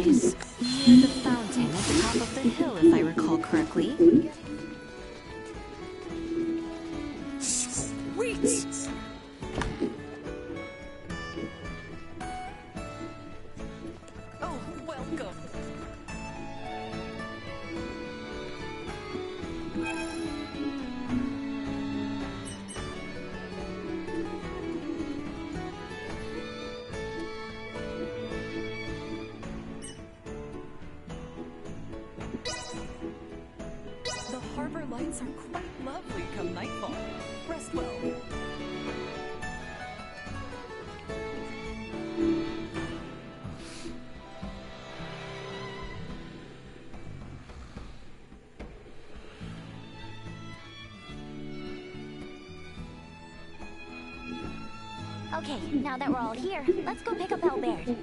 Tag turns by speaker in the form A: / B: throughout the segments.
A: is near the fountain at the top of the hill, if I recall correctly.
B: Sweet! Oh, welcome. The harbor lights are quite lovely come nightfall. Rest well.
C: Okay, now that we're all here, let's go pick up Albert.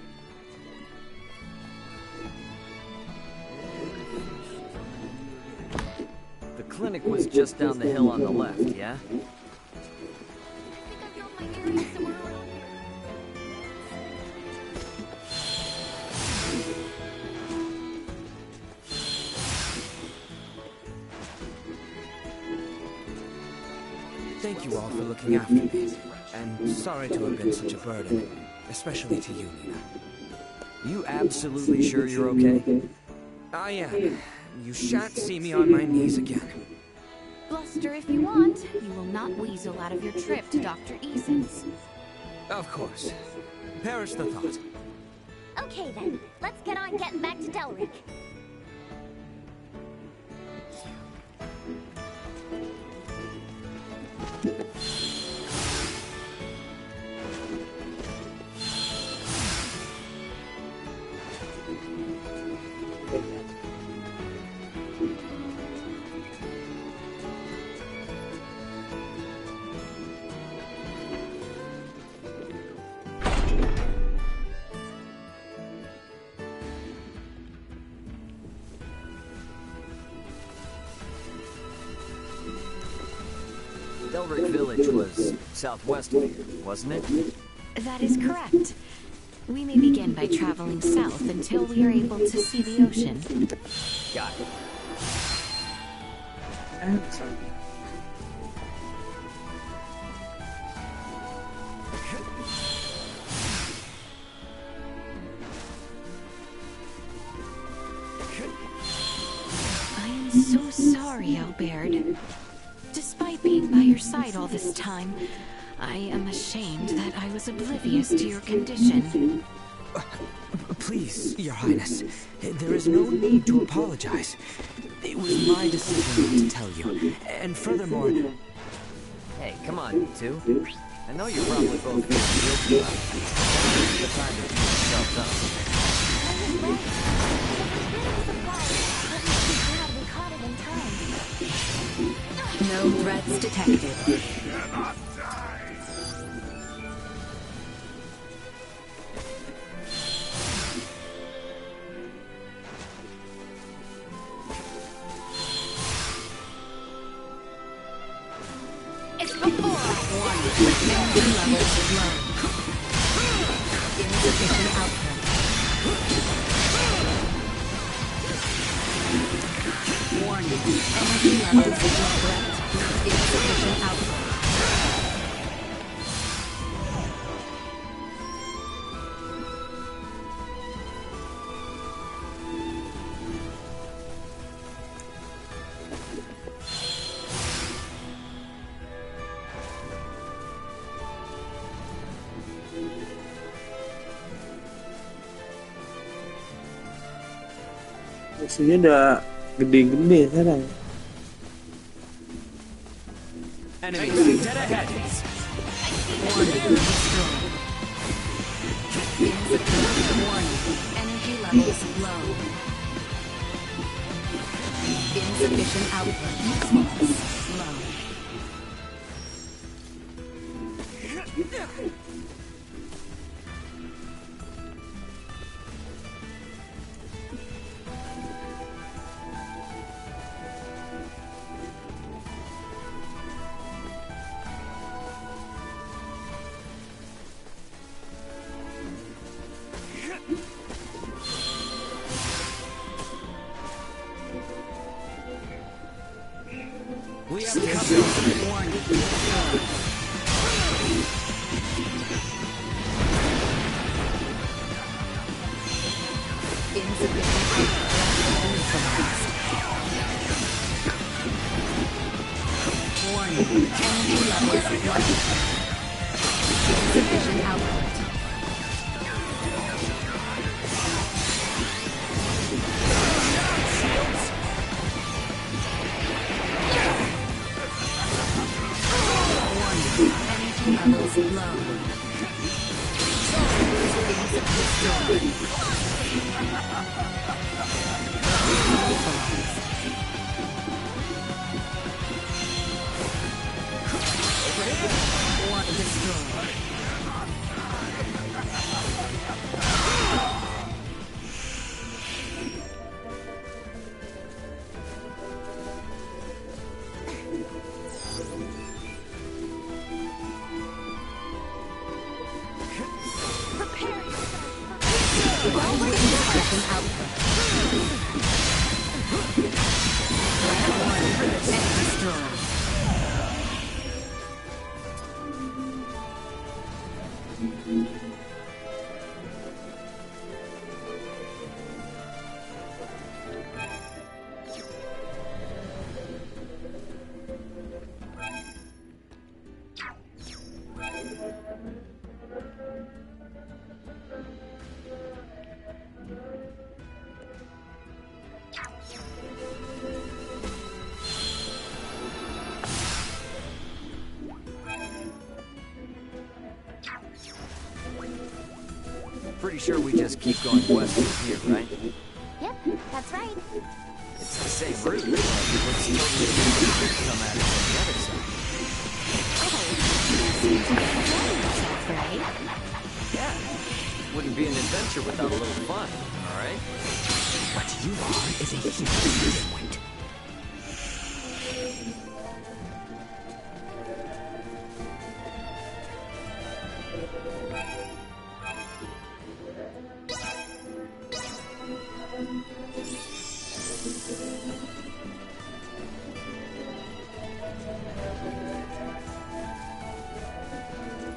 D: The clinic was just down the hill on the left, yeah?
C: I think I found my earrings somewhere around here.
E: Thank you all for looking after me. And sorry to have been such a burden, especially to you, Nina.
D: You absolutely sure you're okay?
E: I am. You shan't see me on my knees again.
A: Bluster if you want. You will not weasel out of your trip to Dr. Eason's.
E: Of course. Perish the thought.
C: Okay then, let's get on getting back to Delric.
D: Delric Village was southwest of here, wasn't it?
A: That is correct. We may begin by traveling south until we are able to see the ocean.
D: Got it.
A: I am so sorry, Albert. Despite being by your side all this time, I am ashamed that I was oblivious to your condition.
E: Please, Your Highness, there is no need to apologize. It was my decision not to tell you. And furthermore...
D: Hey, come on, you two. I know you're probably both feeling guilty about it. This is the time to beat yourselves up.
C: I was right. It was really surprised. But we caught it in time.
A: No threats detected. It's before one. Energy levels low. Insufficient output. Warning. Energy levels incorrect. Insufficient output.
F: Musuhnya udah gede-gede sekarang.
D: Enemies dead ahead.
A: Warning. Energy levels low. Insufficient output. Low.
E: We have cover. Warning.
A: Insufficient output. Energy levels low. One destroyed.
D: Pretty sure we just keep going west from here, right?
C: Yep, that's right.
D: It's the same route, but it looks totally different to come at it from the other side.
A: Right?
D: Yeah. Wouldn't be an adventure without a little fun, alright?
E: What you are is a human delinquent.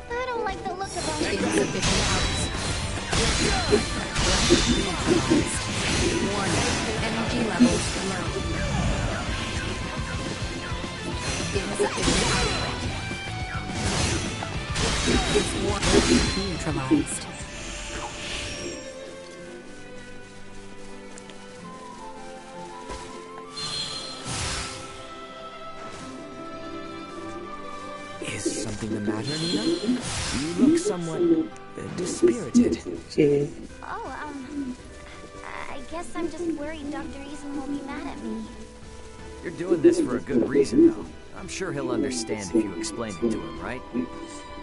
C: I don't like the look of them.
A: Insufficient output. Warning. Energy levels low. Insufficient output. Neutralized.
E: Is something the matter, Nina? You look somewhat dispirited.
F: Okay.
C: Oh, I guess I'm just worried Dr. Eason will be mad at me.
D: You're doing this for a good reason, though. I'm sure he'll understand if you explain it to him, right?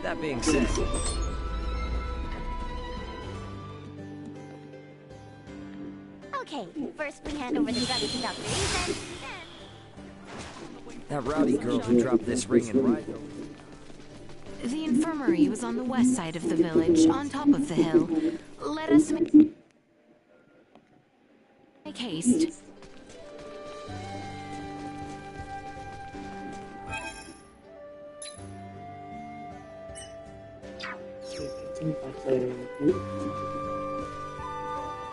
D: That being said...
C: Okay, first we hand over the drugs to Dr. Eason.
D: That rowdy girl who dropped this ring and ride over...
A: The infirmary was on the west side of the village, on top of the hill. Let us make haste.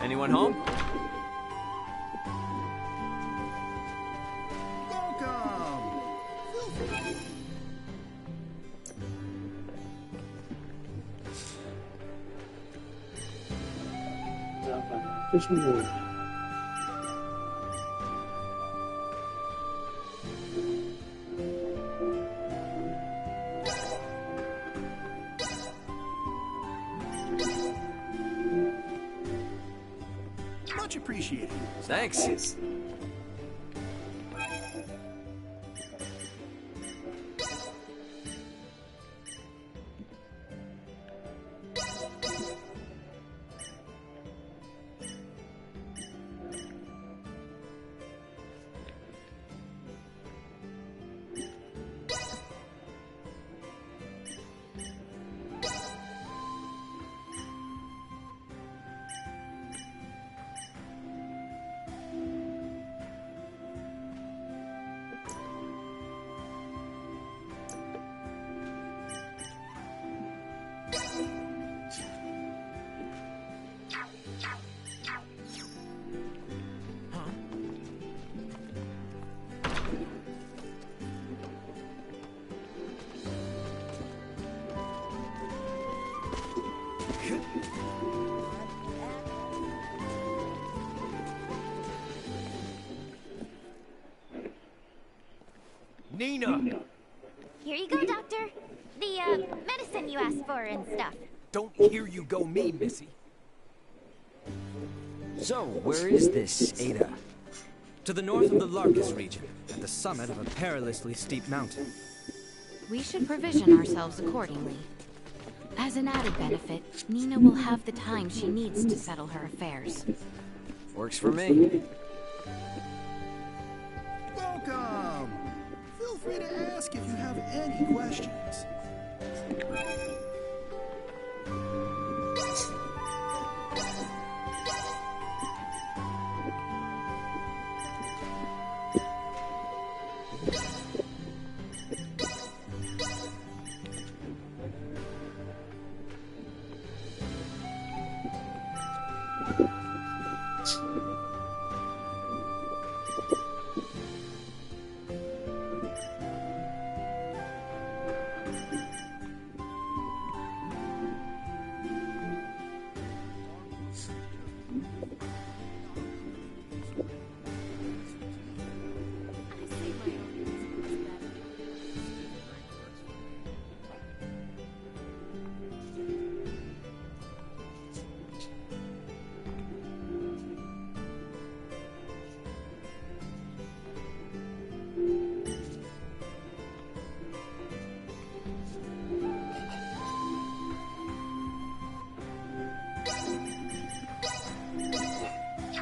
D: Anyone home?
F: Terus mulu.
G: Much appreciated.
D: Thanks.
G: Nina!
C: Here you go, Doctor. The, medicine you asked for and stuff.
G: Don't hear you go me, Missy.
E: So, where is this, Ada? To the north of the Larkus region, at the summit of a perilously steep mountain.
A: We should provision ourselves accordingly. As an added benefit, Nina will have the time she needs to settle her affairs.
D: Works for me.
G: Welcome! Feel free to ask if you have any questions.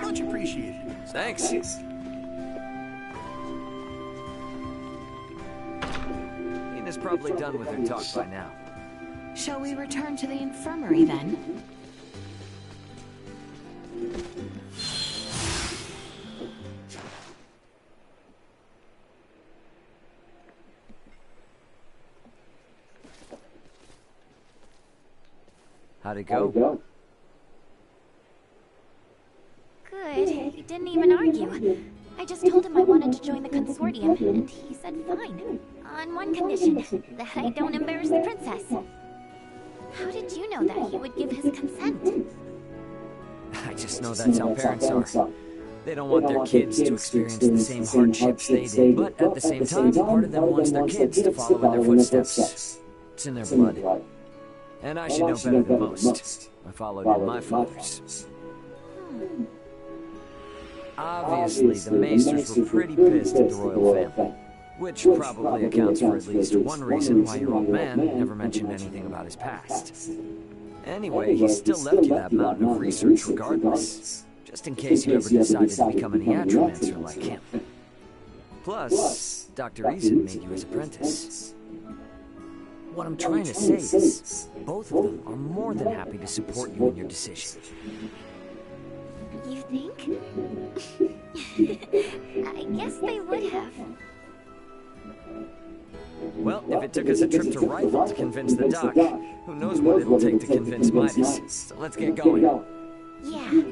G: Much appreciated.
D: Thanks. Nina's probably done with her talk by now.
A: Shall we return to the infirmary then?
D: How'd it go?
C: Good. He didn't even argue. I just told him I wanted to join the consortium, and he said fine. On one condition, that I don't embarrass the princess. How did you know that he would give his consent?
D: I just know that's how parents are. They don't want their kids to experience the same hardships they did, but at the same time, part of them wants their kids to follow in their footsteps. It's in their blood. And I should know better than most. I followed in my father's. Obviously, the Maesters were pretty pissed at the royal family, which probably accounts for at least one reason why your old man never mentioned anything about his past. Anyway, he still left you that mountain of research regardless, just in case you ever decided to become an iatromancer like him. Plus, Dr. Reason made you his apprentice. What I'm trying to say is, both of them are more than happy to support you in your decision.
C: You think? I guess they would have.
D: Well, if it took us a trip to Rifle to convince the doc, who knows what it'll take to convince Midas. So let's get going.
C: Yeah.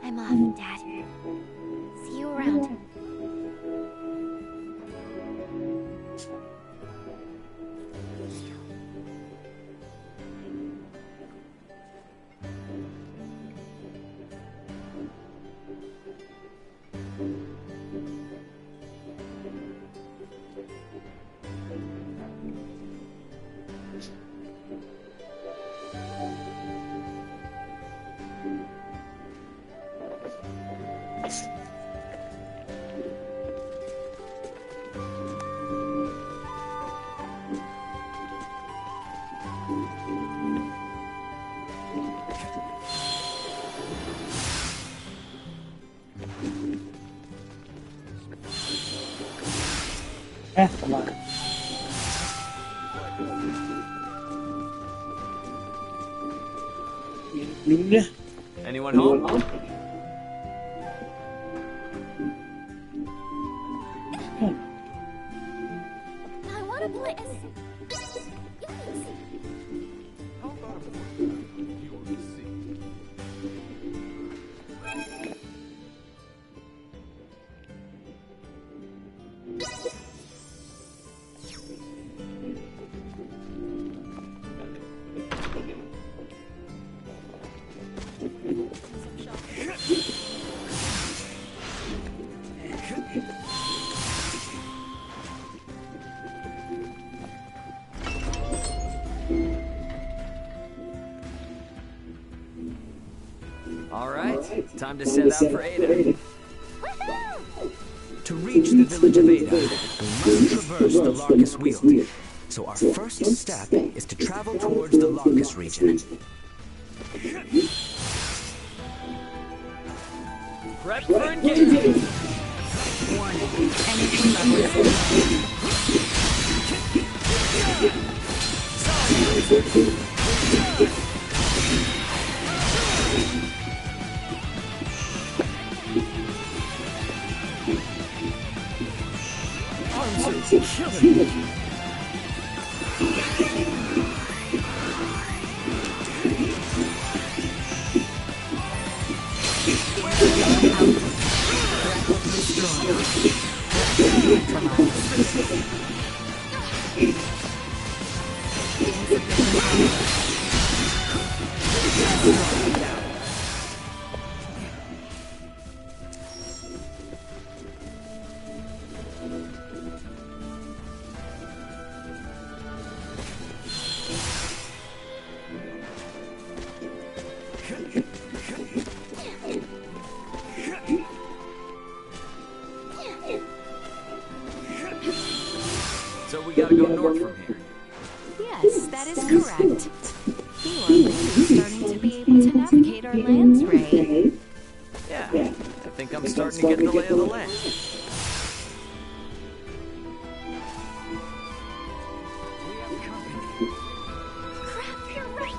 C: I'm off, Dad. See you around.
F: Come on. Nina?
D: Anyone home?
C: I want to play.
D: Alright, time to set out for Ada.
E: To reach the village of Ada, we must traverse the Larkus Weald. So our first step is to travel towards the Larkus region.
D: Prep for engagement!
A: Warning. Energy level
D: So we gotta go north from here.
A: Yes, that is correct. You are really starting to be able to navigate our lands, Ray.
D: Yeah, I think I'm starting to get the lay of the land.
C: Crap, you're right.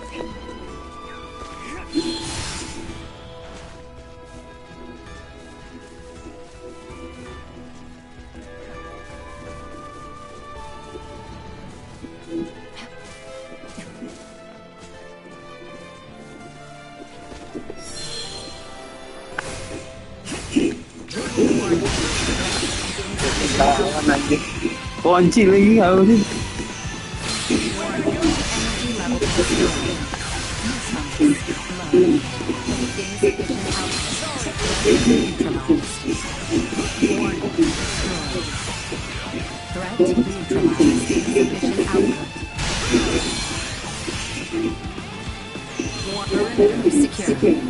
F: Ketahuan anjir. Kunci lagi kau sih.
A: Threat neutralized. Insufficient output. Perimeter secure.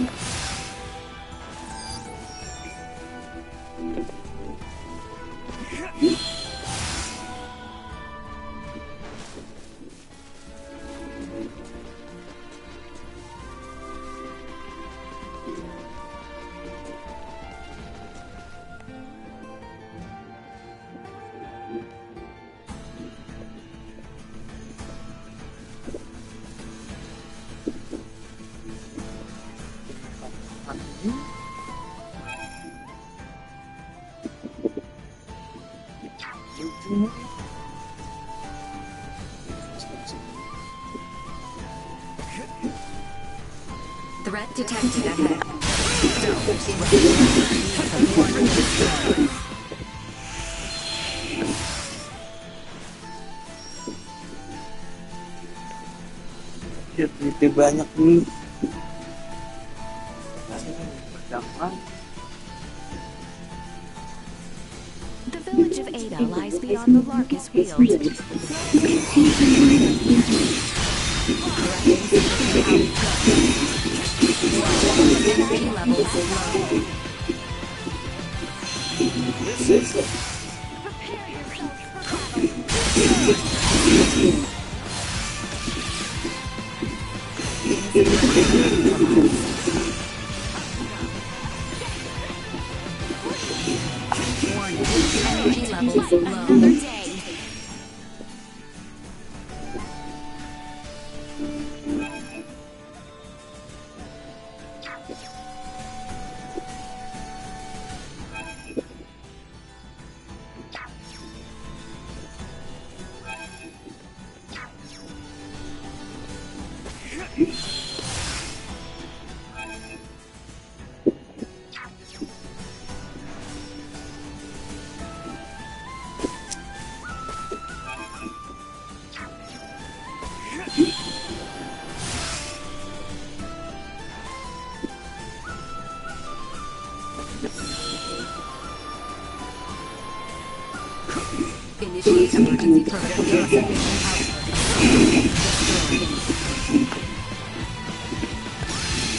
A: Threat detected ahead.
F: Shit, duitnya banyak dulu. Gampang.
A: The village of Ada lies beyond the Larkus Weald. Energy levels low.
C: Prepare yourselves for battle.
A: Warning. Energy levels low. Another day. Initiate emergency program.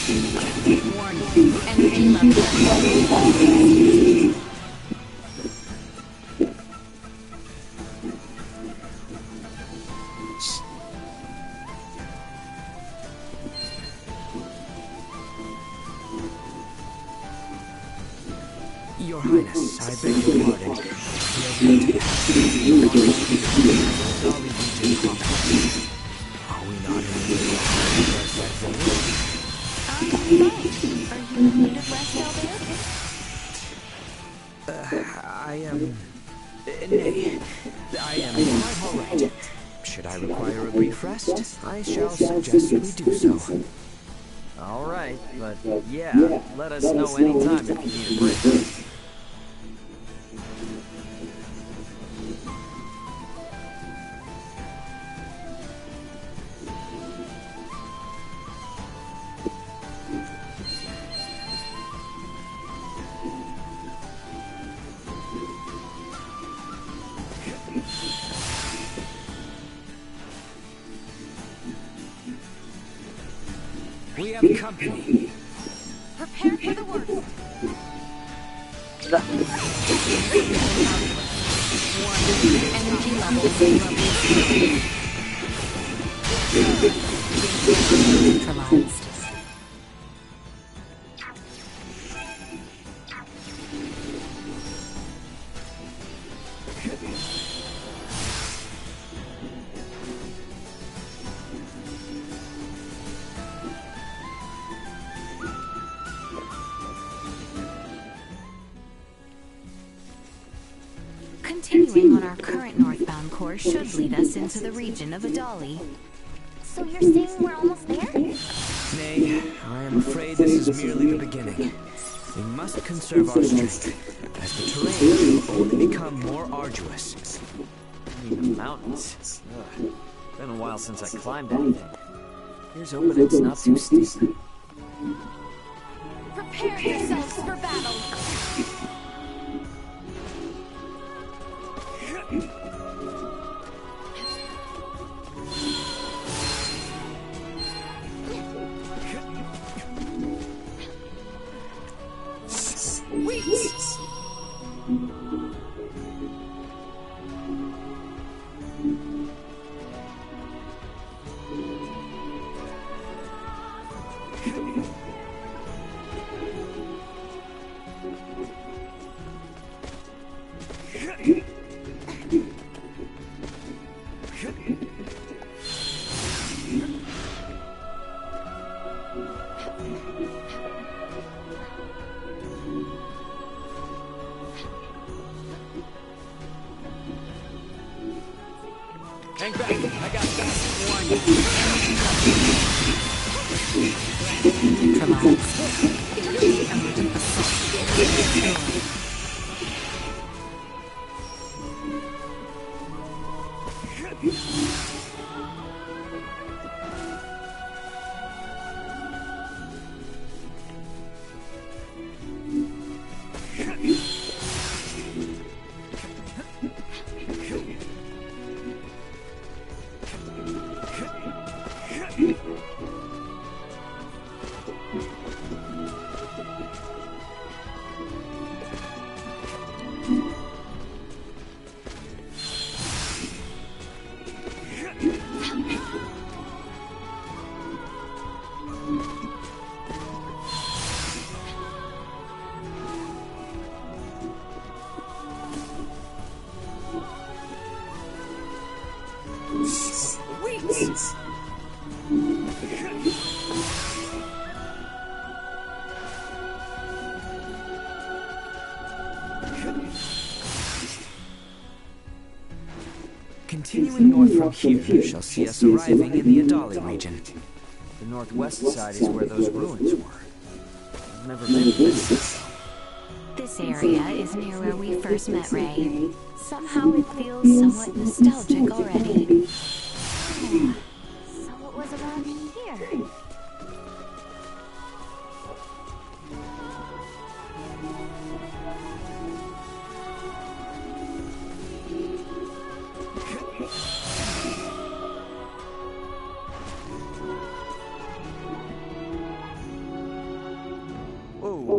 A: Insufficient output. Warning, energy level.
E: Your Highness, I beg your pardon. We are going to pass through the Dolly region proper. Are we not in the middle of that village?
A: I'm fine. Are you in need of rest, Albert?
E: I am... Nay, I am quite all right. Should I require a brief rest, I shall suggest we do so.
D: All right, but yeah, let us know anytime if you need a break.
E: We have company.
B: Prepare for the worst.
A: Energy level neutralized. Continuing on our current northbound course should lead us into the region of Adali.
C: So you're saying we're almost there?
E: Nay, I am afraid this is merely the beginning. We must conserve our strength, as the terrain will only become more arduous.
D: I mean, the mountains. Ugh. Been a while since I climbed anything. Here's hoping it's not too steep.
B: Prepare yourselves for battle.
E: Hang back, I got that. Continuing north from here shall see us arriving in the Adali region.
D: The northwest side is where those ruins were. I've never been to this.
A: This area is near where we first met Ray. Somehow it feels somewhat nostalgic already.
C: So it was around here.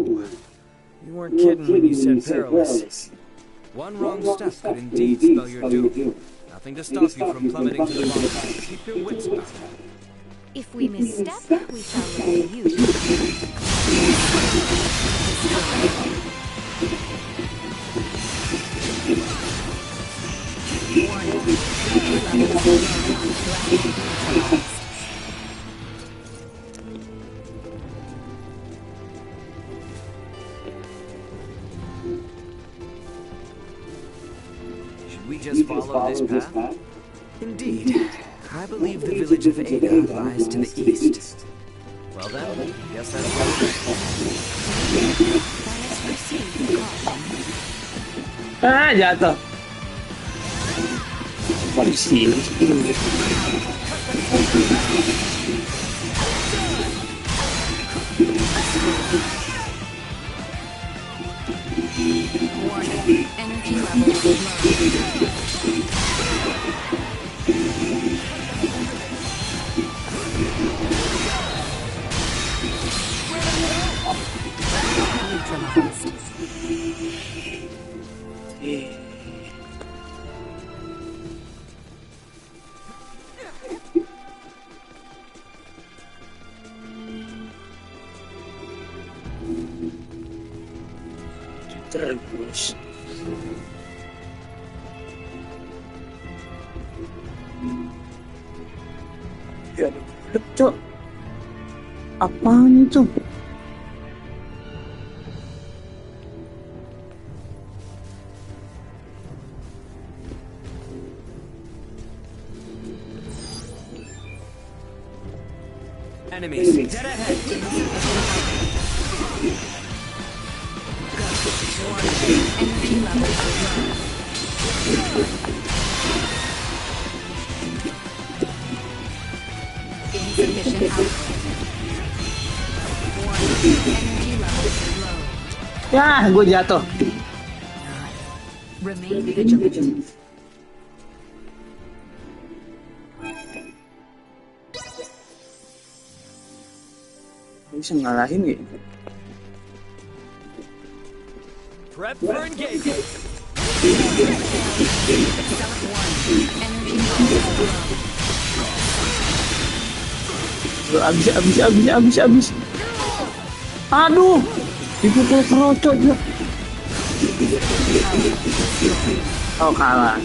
D: You weren't kidding when you said perilous. One wrong step could indeed spell your doom. Nothing to stop you from plummeting to the bottom. Keep your wits about you.
A: If we misstep, we shall look to you.
D: Should we just follow this path? Indeed. I believe the village of Ada lies to the east. Well then, I guess that's what
F: Ah, jatuh. Polisi.
A: Energy levels low.
F: Terus. Ya, cok. Apaan itu?
D: enemies dead ahead.
A: Energy levels low. Insufficient output. Energy levels low.
F: Ya, gue jatuh.
A: Remain vigilant.
F: Bisa ngalahin ya?
D: Prep for engagement.
A: Energy levels low.
F: Abis. Aduh, dipukul kerocok dia. Oh, kalah.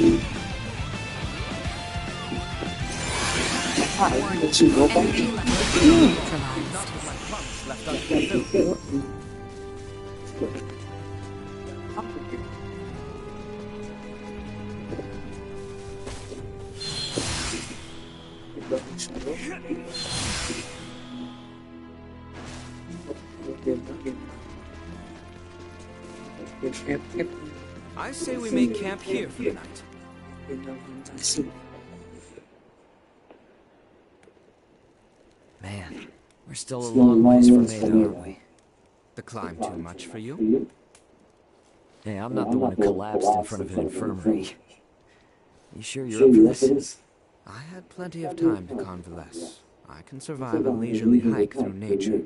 A: Energy levels neutralized.
D: Left unfulfilled. I say we make camp here for the night. Man, we're still a long ways from Ada, aren't we? The climb too much for you? Hey, I'm not the one who collapsed in front of an infirmary. You sure you're up for this? I had plenty of time to convalesce. I can survive a leisurely hike through nature.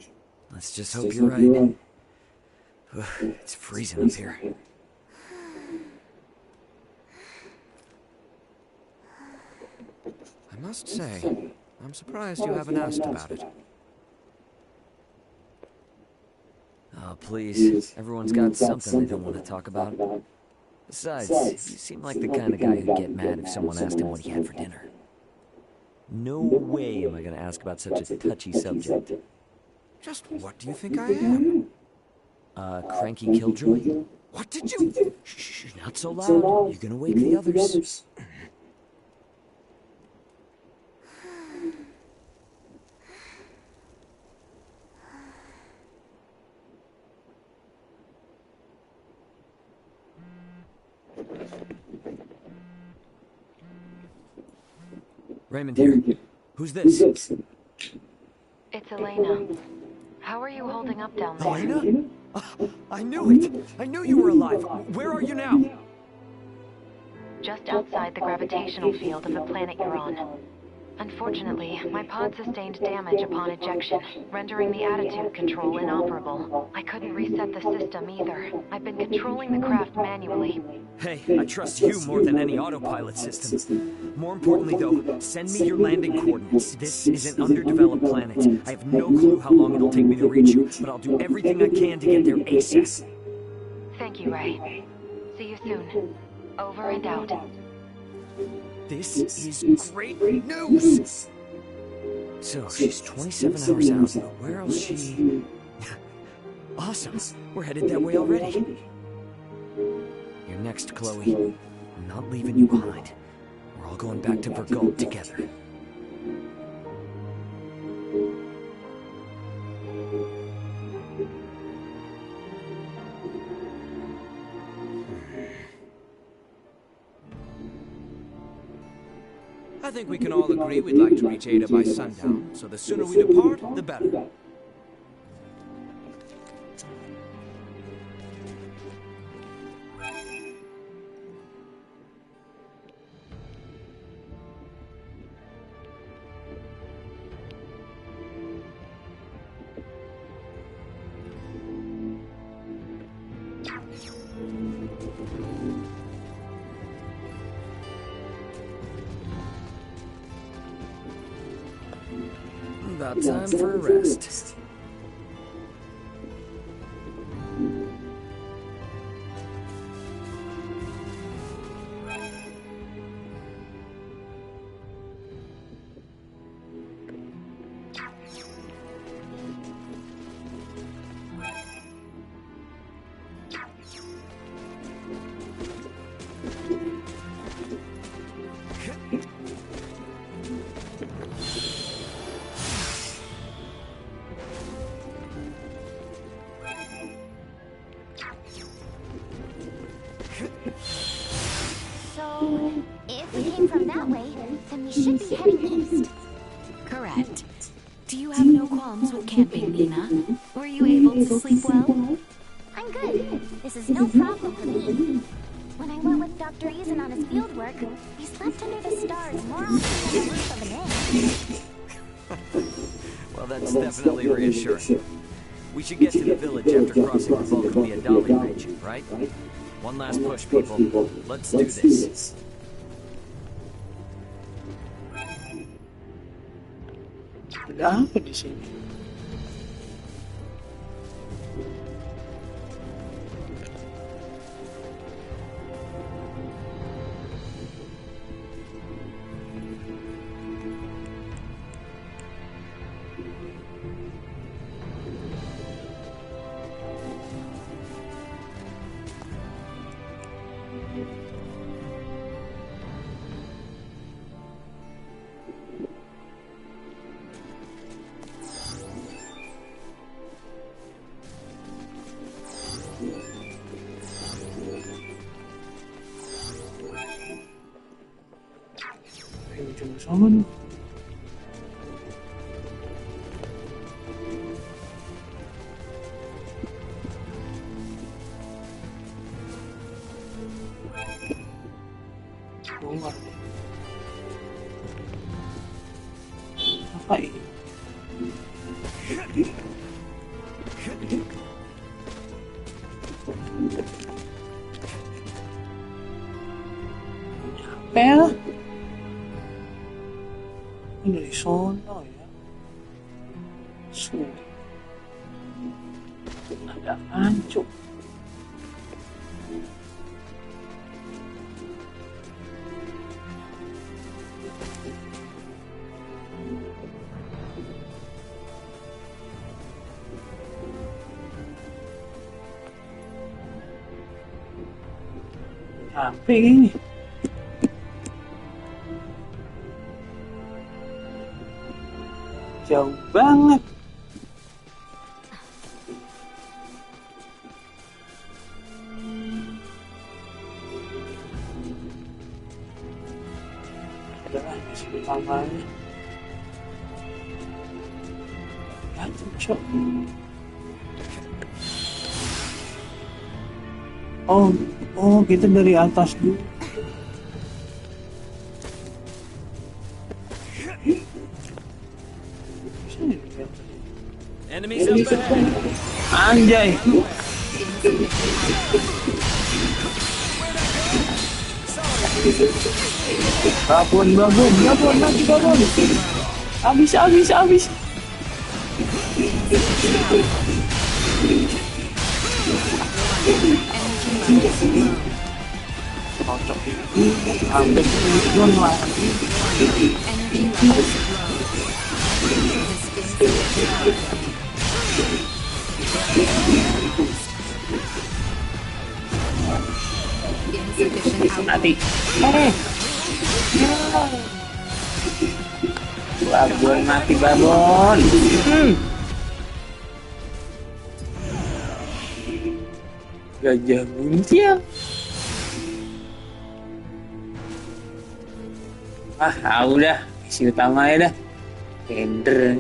D: Let's just hope you're right. It's freezing up here. I must say, I'm surprised you haven't asked about it. Oh, please. Everyone's got something they don't want to talk about. Besides, you seem like the kind of guy who'd get mad if someone asked him what he had for dinner. No way am I going to ask about such a touchy subject. Just what do you think I am? Cranky killjoy? What did you... Shh, not so loud. You're going to wake the others. Raymond here. Who's this?
H: It's Elena. How are you holding up down there?
D: Elena? I knew it! I knew you were alive! Where are you now?
H: Just outside the gravitational field of the planet you're on. Unfortunately, my pod sustained damage upon ejection, rendering the attitude control inoperable. I couldn't reset the system either. I've been controlling the craft manually.
D: Hey, I trust you more than any autopilot system. More importantly, though, send me your landing coordinates. This is an underdeveloped planet. I have no clue how long it'll take me to reach you, but I'll do everything I can to get there ASAP.
H: Thank you, Ray. See you soon. Over and out.
D: This is great news! So, she's 27 hours out, but where else she... Awesome! We're headed that way already. You're next, Chloe. I'm not leaving you behind. We're all going back to Vergold together.
E: I think we can all agree we'd like to reach Ada by sundown, so the sooner we depart, the better.
D: About time for a rest.
C: So, if we came from that way, then we should be heading east.
A: Correct. Do you have no qualms with camping, Nina? Were you able to sleep well?
C: I'm good. This is no problem for me. When I went with Dr. Eason on his field work, we slept under the stars more often than the roof of an inn.
D: Well, that's definitely reassuring. We should get to the village after crossing the bulk of the Adali region, right? One last push, people. Let's do this.
F: Ada apa di sini? Ujung sana. Keluar. Apa ini? Apa? Ini dari sono ya. Sulit. Ada ancuk. Capek ini. Jauh banget. Adalah misi utamanya. Lihat, cok. Oh, kita dari atas dulu.
D: Enemies up ahead.
F: Anjay. Babon, mati babon. Habis. Cocok. Hampir turun lagi. Mati. Babon mati babon. Gajah buntil. Udah isi utama ya dah. Keder.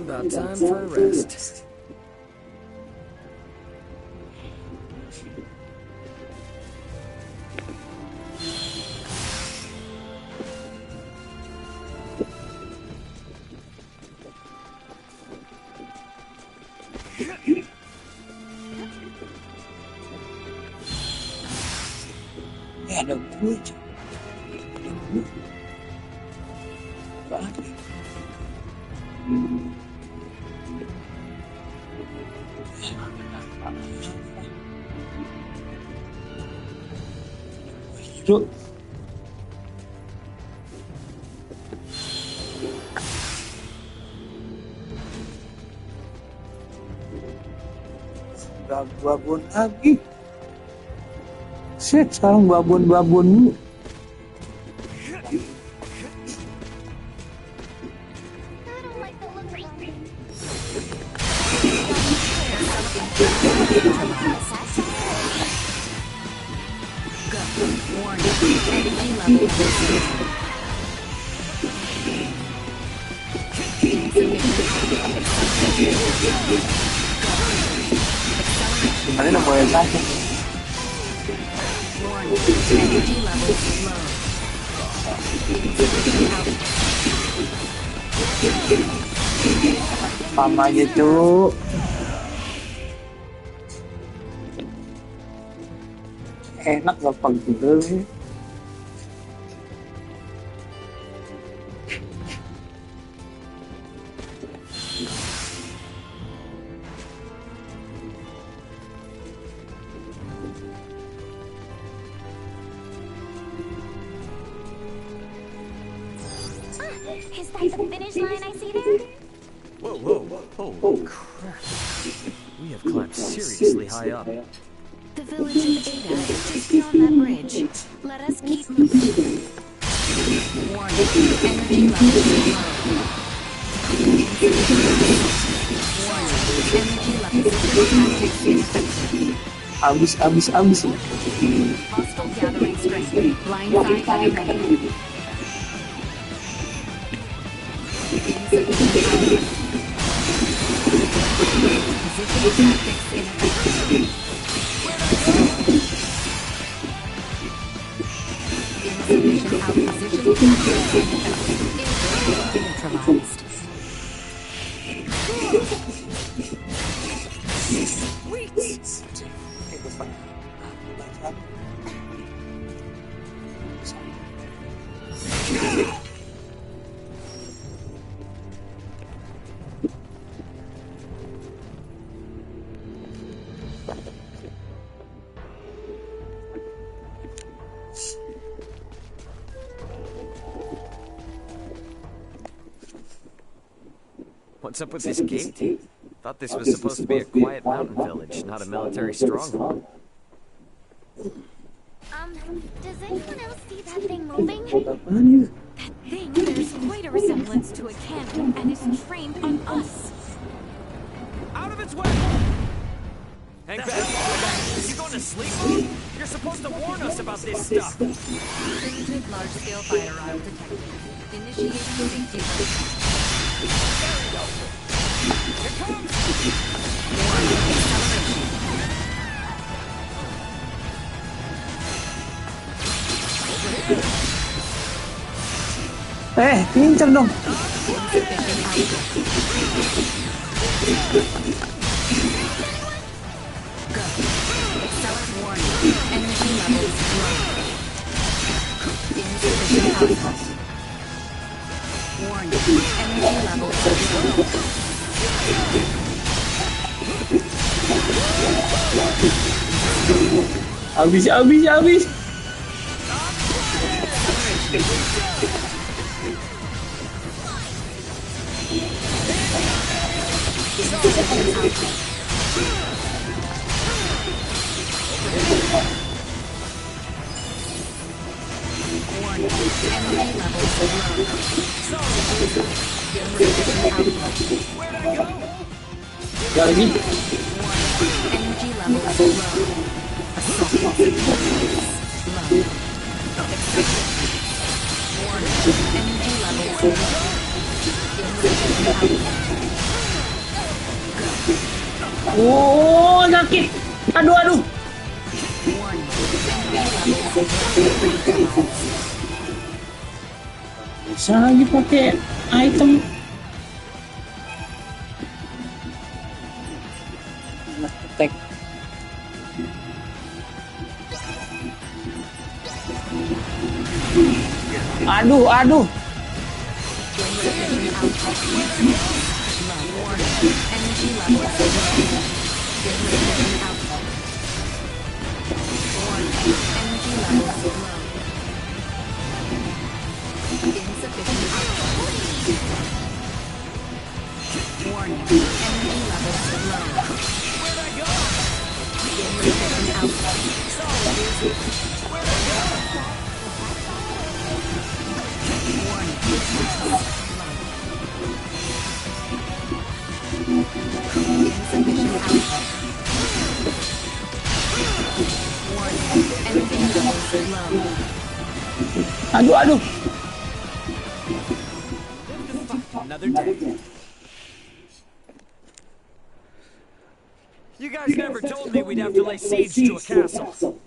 D: About time for a rest.
F: Ada gue. Cuk. Babon lagi. Set, sekarang babon dulu. Mana nak boleh sakit? Pama gitu. Enak gampang tidur.
C: Is that the finish line I see there?
D: Whoa. Holy crap. We have climbed seriously high up.
A: The village of Ada is just beyond that bridge. Let us keep moving. Warning, energy levels low. Warning, energy levels tactics ineffective.
F: Abis.
A: Hostile gathering strength. Blindside enemy. Insufficient position tactics ineffective. Insufficient outposition tactics ineffective. Neutralized.
D: What's up with this gate? Thought this was supposed to be a quiet mountain village, not a military stronghold.
C: Does anyone else see that thing moving? That
A: thing bears quite a resemblance to a cannon and is trained on us.
D: Out of its way! Hang back! Are you going to sleep? You're supposed to warn us about this stuff!
H: Primitive large-scale firearm detected. Initiating safety protocol.
D: There we go! Here comes!
H: Warning, acceleration.
F: Pincer dong.
H: Insufficient output. Go. Accelerate warning. Energy levels low. Insufficient output. Warning. Energy levels low.
F: Habis.
H: Warning. Energy levels low. Insufficient output.
D: Where'd I go?
F: Lagi.
H: Warning. Energy levels low. Assault. Low. Accepted. Warning. Energy levels low. Insufficient output.
F: Oh, sakit. Aduh.
H: Warning. Energy levels low.
F: Bisa lagi pakai item. Attack. Aduh.
H: Insufficient output. Low. Warning. Energy levels low. Insufficient output. Warning. Energy levels low. Insufficient output. Warning. Energy levels low.
D: Where'd I go?
H: Insufficient output.
D: Where'd I go?
H: Warning. Insufficient output. Warning. Energy levels low.
F: Aduh.
D: Another day. You guys never told me we'd have to lay siege to a castle.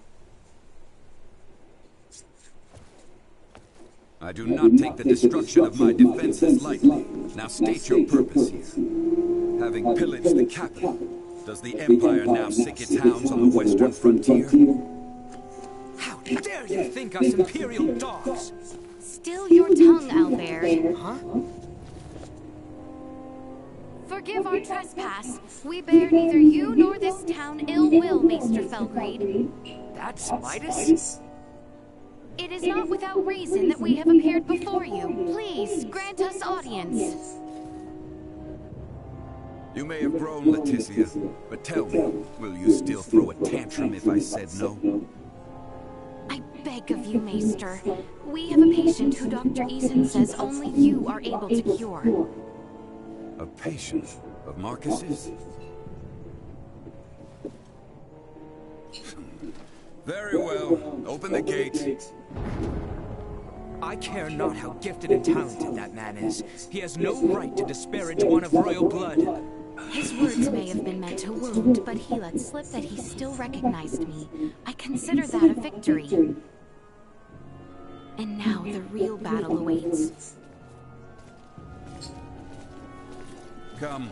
I: I do not take the destruction of my defenses lightly. Now state your purpose here. Having pillaged the capital, does the Empire now sick its hounds on the western frontier?
D: How dare you think us Imperial dogs?
A: Still your tongue, Albert.
D: Huh?
A: Forgive our trespass. We bear neither you nor this town ill will, Maester Felgreed.
D: That's Midas?
A: It is not without reason that we have appeared before you. Please, grant us audience.
I: You may have grown, Leticia, but tell me, will you still throw a tantrum if I said no?
A: I beg of you, Maester. We have a patient who Dr. Eason says only you are able to cure.
I: A patient of Marcus's? Very well. Open the gate.
D: I care not how gifted and talented that man is. He has no right to disparage one of royal blood.
A: His words may have been meant to wound, but he let slip that he still recognized me. I consider that a victory. And now the real battle awaits.
I: Come.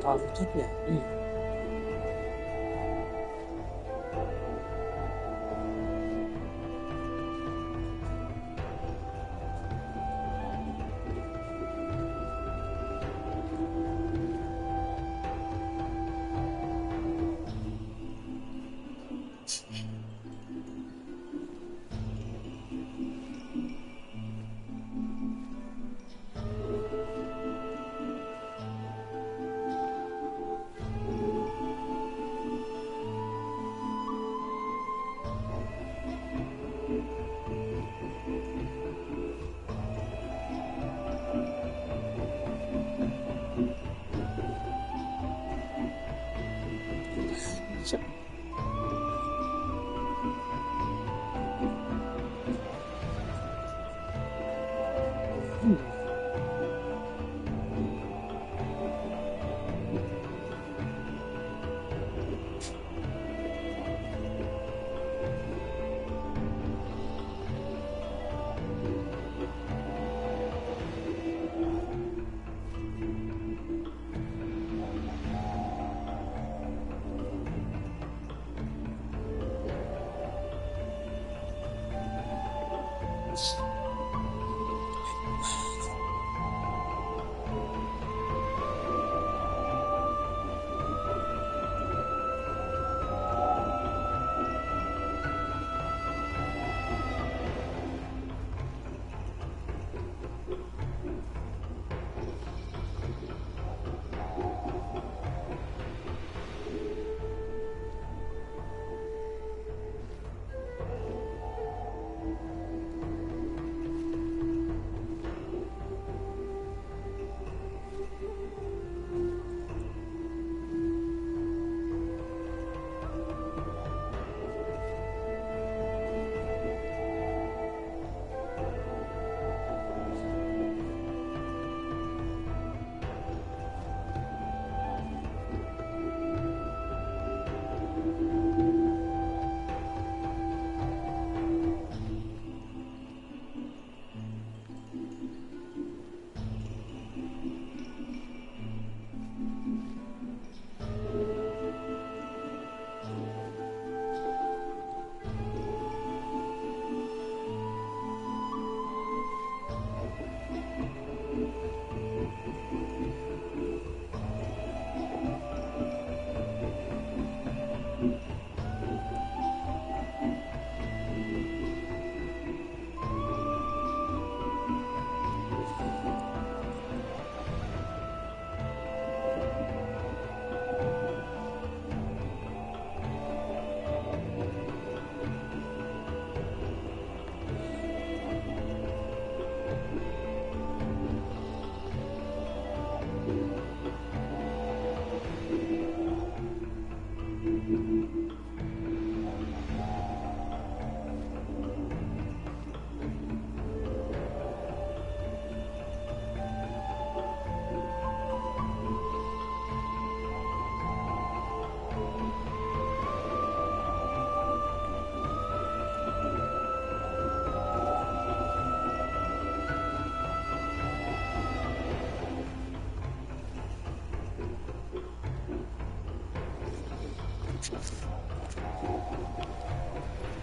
F: Takut ya.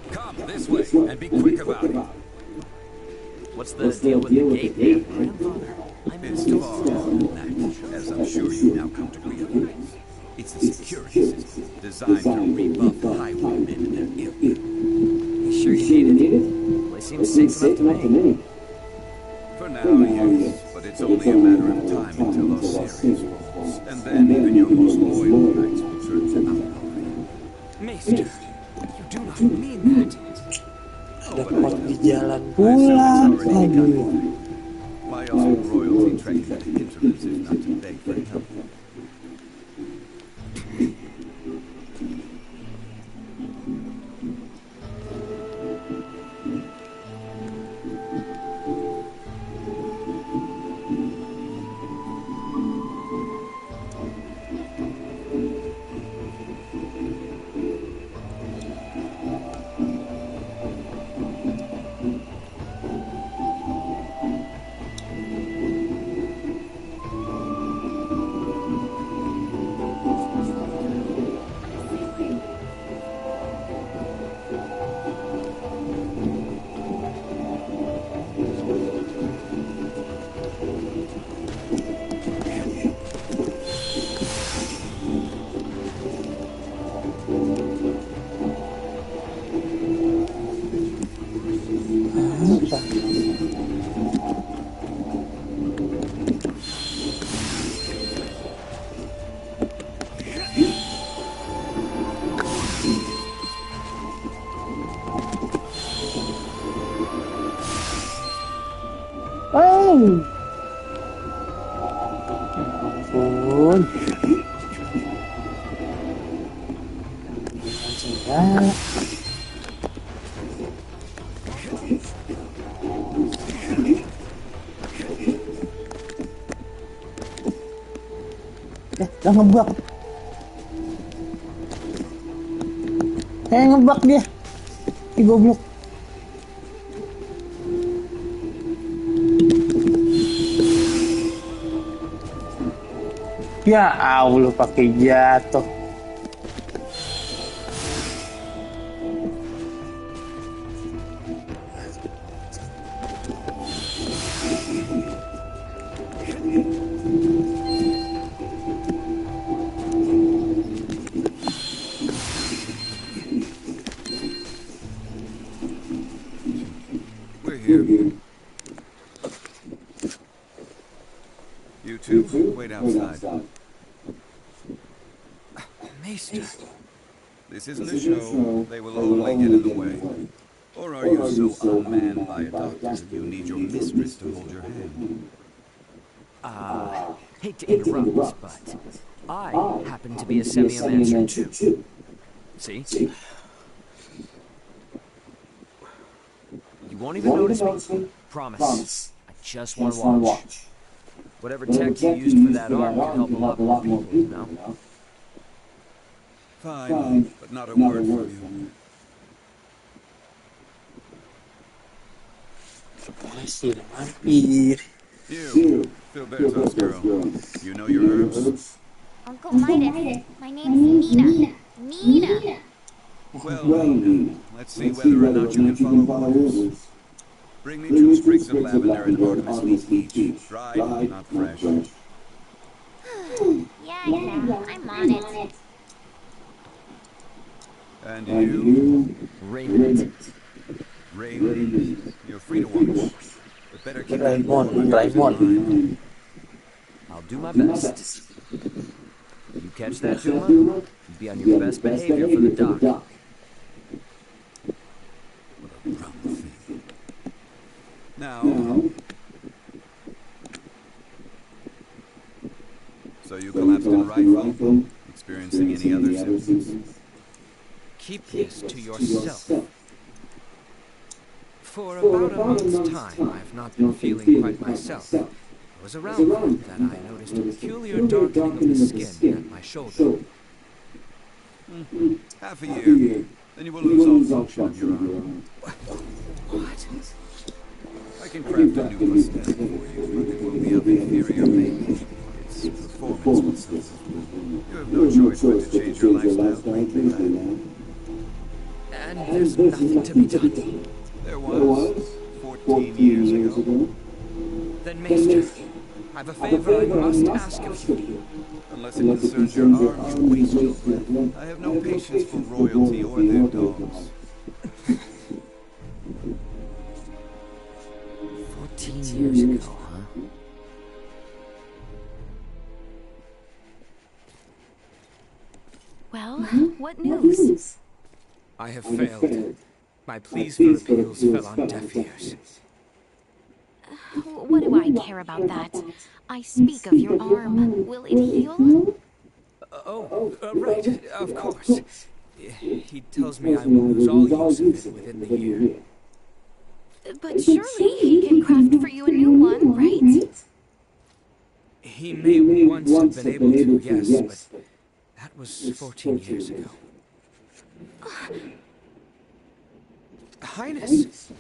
I: Come this way, and be quick about it.
D: What's the deal with the gate there,
I: Grandfather? It's far more than that, as I'm sure you now come to realize. It's a security system designed to rebuff highwaymen and their ilk.
D: You sure you need it? They seem safe enough to me.
I: For now, yes, but it's only a matter of time until our series rolls. And then even your most loyal knights will turn to outlaw.
D: Maester, you do not mean that.
F: Dapat di jalan pulang lagi.
I: My own royalty trek into hinterlands if not to beg for help.
F: Oh. Ampun. Enggak. Udah ngebak. Ngebak dia. Ih, goblok. Ya Allah, pakai jatuh.
I: We're here. You two, wait outside.
D: Maester.
I: This isn't a show. They will only get in the way. Or are you so unmanned by a doctor you need your mistress to hold your hand?
D: Hate to interrupt, but I happen to be a semiomancer too. See? You won't even notice me. Promise. I just want to watch. Whatever tech you used for that arm could help a lot more people, you know?
I: Fine, but not a word from you.
F: Masih udah mampir.
I: You, Philberto's girl. You know your herbs?
C: Uncle Midas, my name's Nina. Nina!
I: Well, let's see whether or not you can follow orders. Bring me 2 sprigs of lavender and Artemis leaf each. Dried, not fresh.
C: Yeah, I'm on it.
I: And you?
D: Raymond.
I: Raymond. You're free to watch. But better keep that
F: Raymond.
D: I'll do my best. You catch that tumor, be on your best behavior for the doc.
I: Now, so you collapsed in a rifle? Experiencing any other symptoms?
D: Keep this to yourself. For about a month's time, I've not been feeling quite myself. It was around that I noticed a peculiar darkening of the skin at my shoulder.
I: Half a year, then you will lose all function of your arm.
D: What?
I: I can craft a new prosthetic for you, but it will be of inferior make. Its performance will suffer. You have no choice but to change your lifestyle completely, lad.
D: And there's nothing to be done.
I: There was, 14 years ago.
D: Then, Maester, I've a favor I must ask of you.
I: Unless it concerns your arm, you waste your breath. I have no patience for royalty or their dogs.
D: 14 years ago, huh?
A: Well, what news?
D: I have failed. My pleas for appeals fell on deaf ears.
A: what do I care about that? I speak of your arm. Will it heal?
E: Right, of course. He tells me I will lose all use of it within the year.
A: But surely he can craft for you a new one, right?
E: He may once have been able to, yes, but that was 14 years ago. Highness!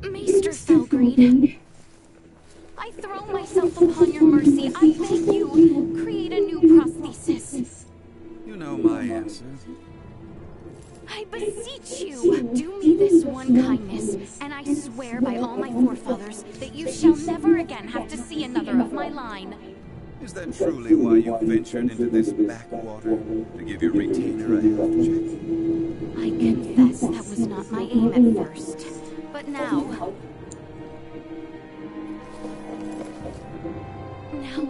A: Maester Felgreed, I throw myself upon your mercy. I beg you, create a new prosthesis.
I: You know my answer.
A: I beseech you, do me this one kindness, and I swear by all my forefathers that you shall never again have to see another of my line.
I: Is that truly why you ventured into this backwater? To give your retainer a health check?
A: I confess that was not my aim at first, but now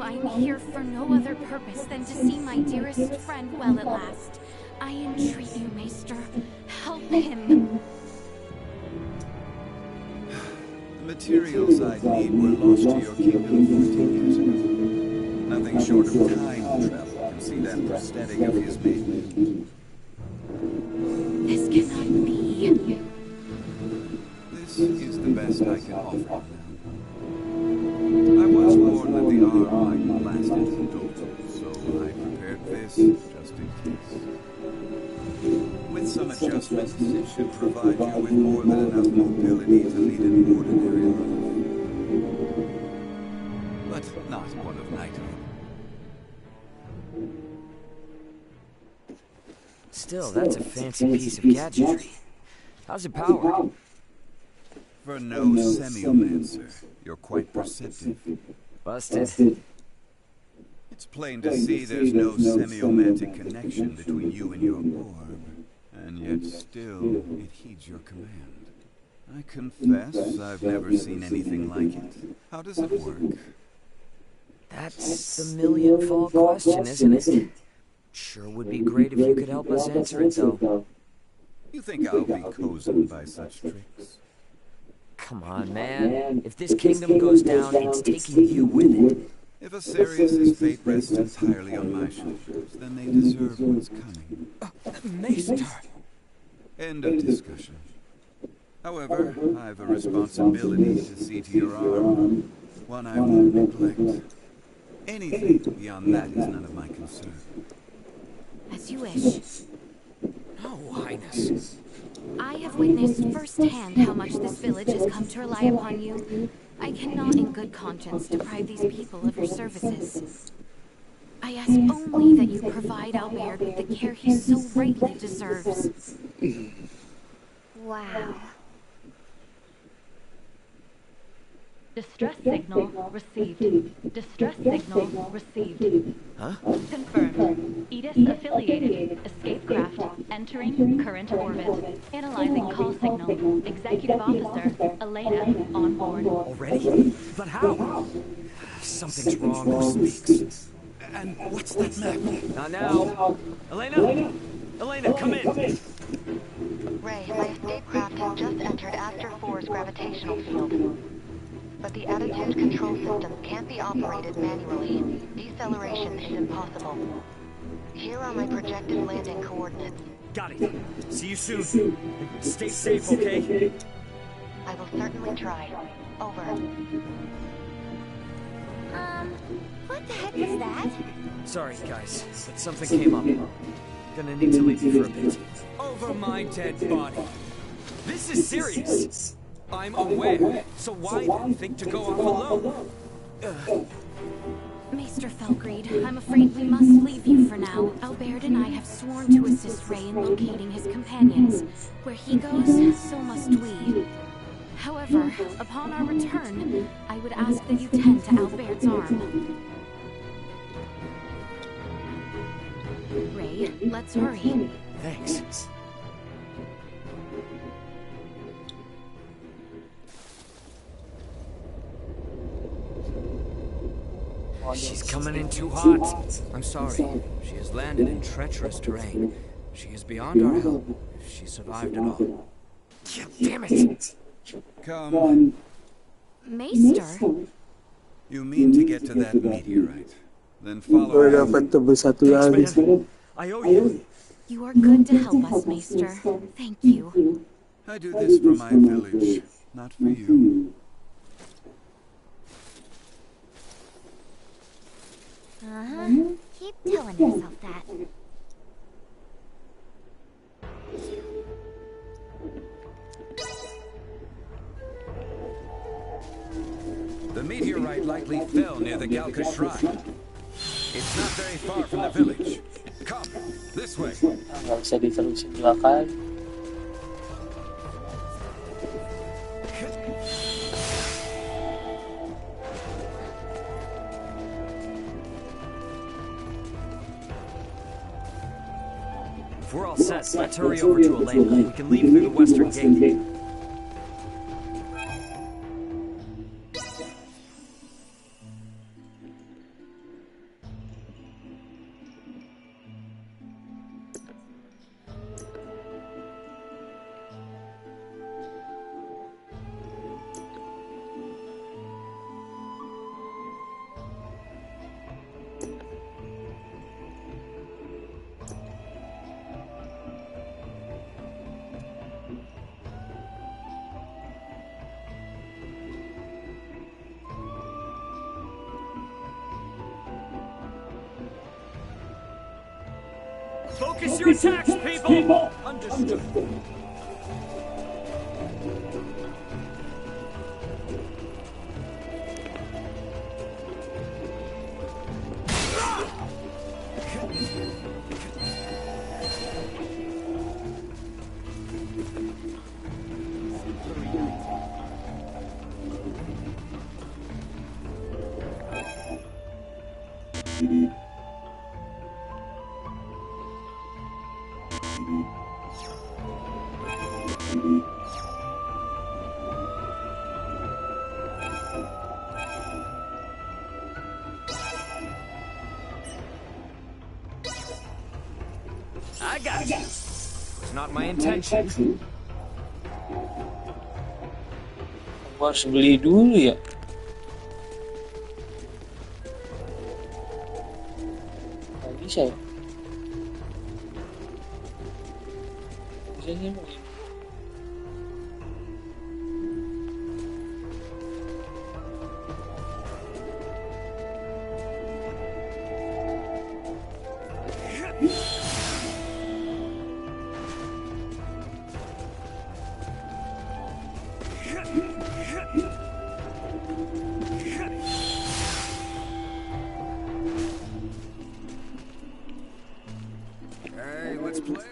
A: I'm here for no other purpose than to see my dearest friend well at last. I entreat you, Maester, help him.
I: The materials I'd need were lost to your kingdom 14 years ago. Nothing short of time travel can see that prosthetic of his made.
A: This cannot be.
I: This is the best I can offer now. I was warned that the arm might blast into the door, so I prepared this just in case. With some adjustments, it should provide you with more than enough mobility to lead an ordinary life. But not one of knighthood.
D: Still, that's a fancy piece of gadgetry. How's it powered?
I: For no semiomancer, you're quite perceptive.
D: Busted.
I: It's plain to see there's no semiomantic connection between you and your orb, and yet still it heeds your command. I confess I've never seen anything like it. How does it work?
D: That's the million-fold question, isn't it? Sure would be great if you could help us answer it, though.
I: You think I'll be cozened by such tricks?
D: Come on, man. If this kingdom goes down, it's taking you with it.
I: If Asarius' fate rests entirely on my shoulders, then they deserve what's coming.
E: Maester!
I: End of discussion. However, I've a responsibility to see to your arm, one I won't neglect. Anything beyond that is none of my concern.
A: As you wish.
E: No, Highness.
A: I have witnessed firsthand how much this village has come to rely upon you. I cannot in good conscience deprive these people of your services. I ask only that you provide Albert with the care he so rightly deserves.
C: Wow.
B: Distress signal received. Distress signal received.
D: Huh?
B: Confirmed. Edis affiliated. Escape craft entering current orbit. Analyzing call signal. Executive officer Elena on board.
E: Already? But how? Something's wrong. Who speaks? And what's that map?
D: Not now. Elena? Elena, come in.
H: Ray, my escape craft has just entered Aster 4's gravitational field. But the attitude control systems can't be operated manually. Deceleration is impossible. Here are my projected landing coordinates.
E: Got it. See you soon. Stay safe, okay?
H: I will certainly try. Over.
C: What the heck was that?
D: Sorry, guys, but something came up. Gonna need to leave you for a bit.
E: Over my dead body. This is serious. I'm aware, so why then think to go off alone?
A: Maester Felgreed, I'm afraid we must leave you for now. Albert and I have sworn to assist Ray in locating his companions. Where he goes, so must we. However, upon our return, I would ask that you tend to Albert's arm. Ray, let's hurry.
D: Thanks. She's coming in too hot.
E: I'm sorry. She has landed in treacherous terrain. She is beyond our help, if she survived at all.
D: Yeah, damn it!
I: Come.
A: Maester?
I: You mean to get to that meteorite? Then follow
E: Oh,
I: me.
E: dapat to bersatu lagi.
D: I owe you.
A: You are good to help us, Maester. Thank you.
I: I do this for my village, not for you.
C: Keep telling yourself that.
I: The meteorite likely fell near the Galka shrine. It's not very far from the village. Come, this way.
F: Nggak bisa diterusin 2 kali.
D: If we're all set, let's hurry over to Elena. We can leave through the western gate. Focus your attacks, people! Understood. I got you. It's not my intention.
F: Gua harus beli dulu ya. Nggak bisa ya. Bisa sih mungkin.
I: Hey, let's play.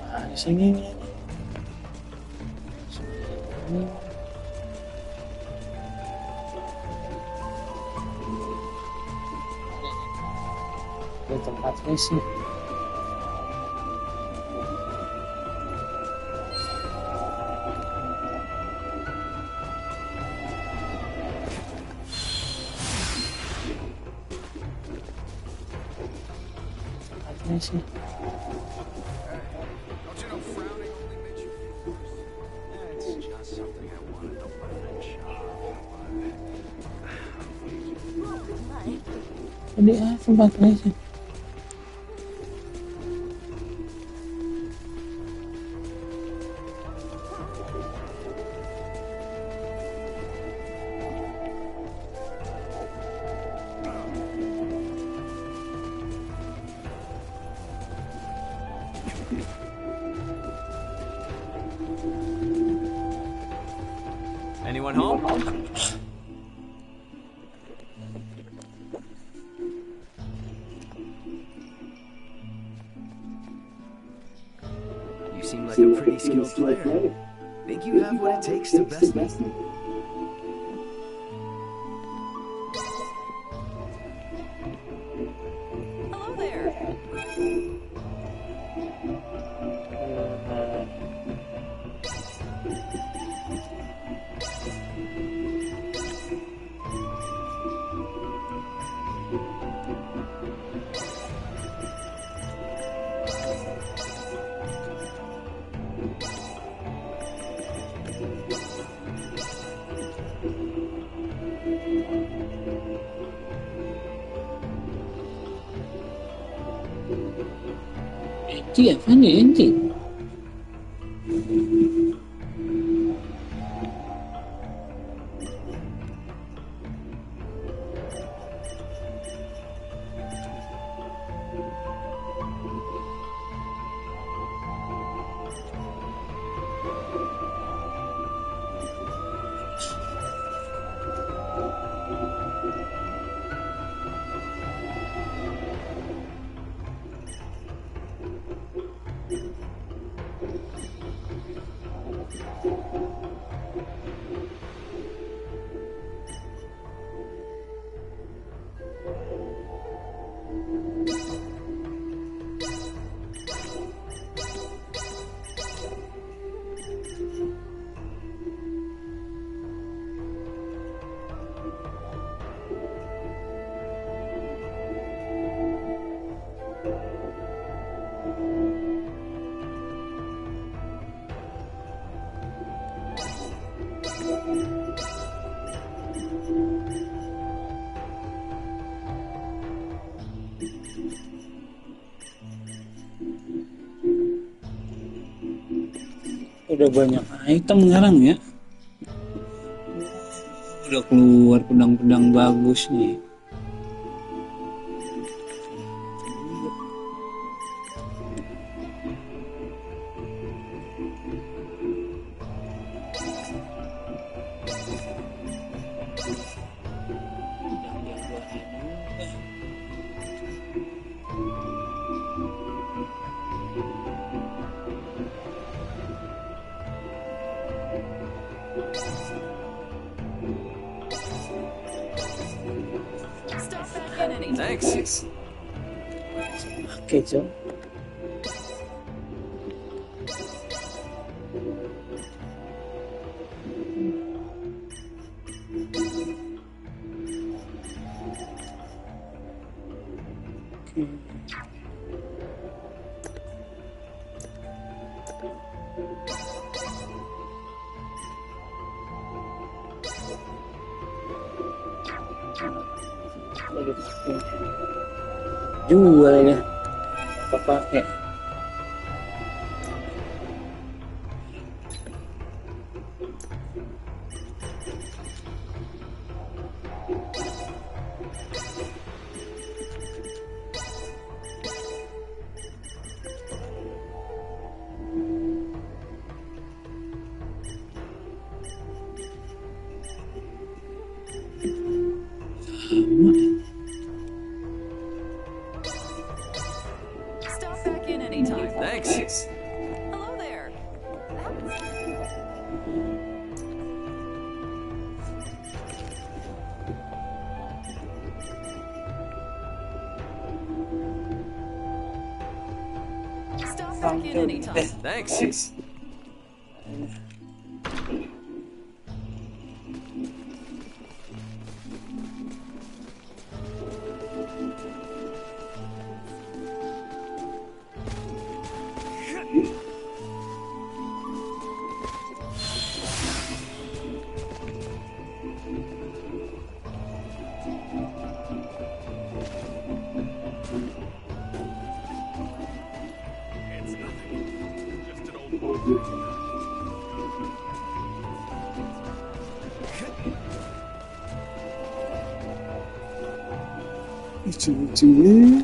F: Nah, di sini nih. Ini tempatnya sih. Tempatnya sih.
I: Don't you know frowning only makes you feel worse? It's just something I wanted to learn,
F: Ini tempatnya sih.
D: Anyone home? You seem like a pretty skilled player. Think you have what it takes to best me?
A: Hello there.
F: Anjing apa nih anjing? Udah banyak item sekarang ya. Udah keluar pedang-pedang bagus nih.
D: Thanks.
F: Oke, Cok. Jual ya. Apa pakai?
A: Stop back in anytime.
D: Thanks.
A: Hello there. Stop back in anytime.
D: Thanks.
F: Lucu-lucunya.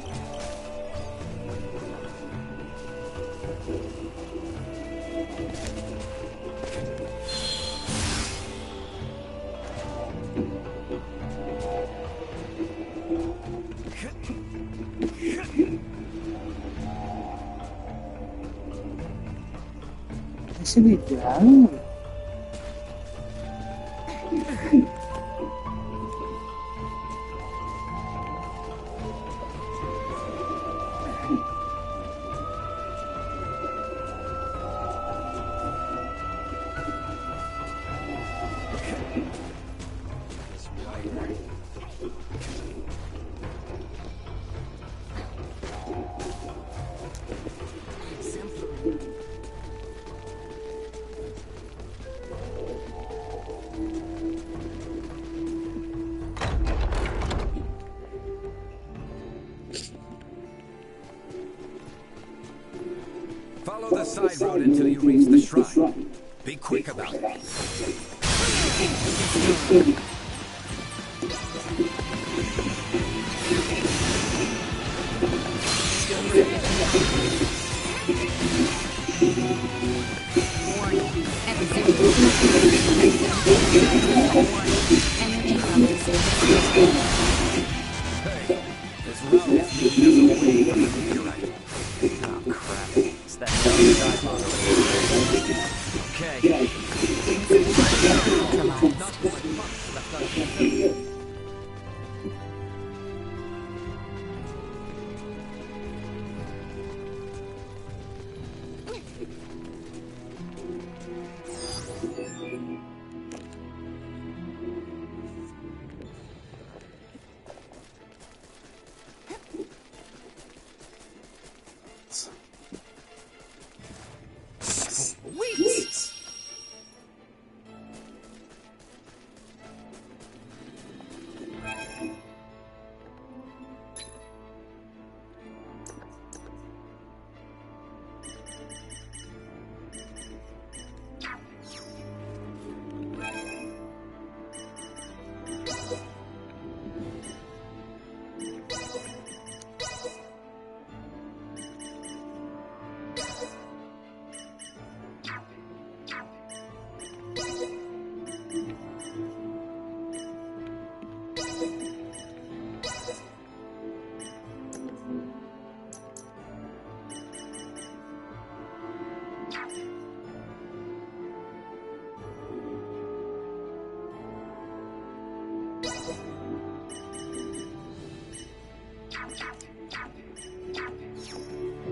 F: Sige lang.
I: Follow the side road until you reach the shrine. Be quick about it. Hey, this route is used as a way to the meteorite.
D: Oh, crap. It's that side road. Okay. Not much left unfulfilled.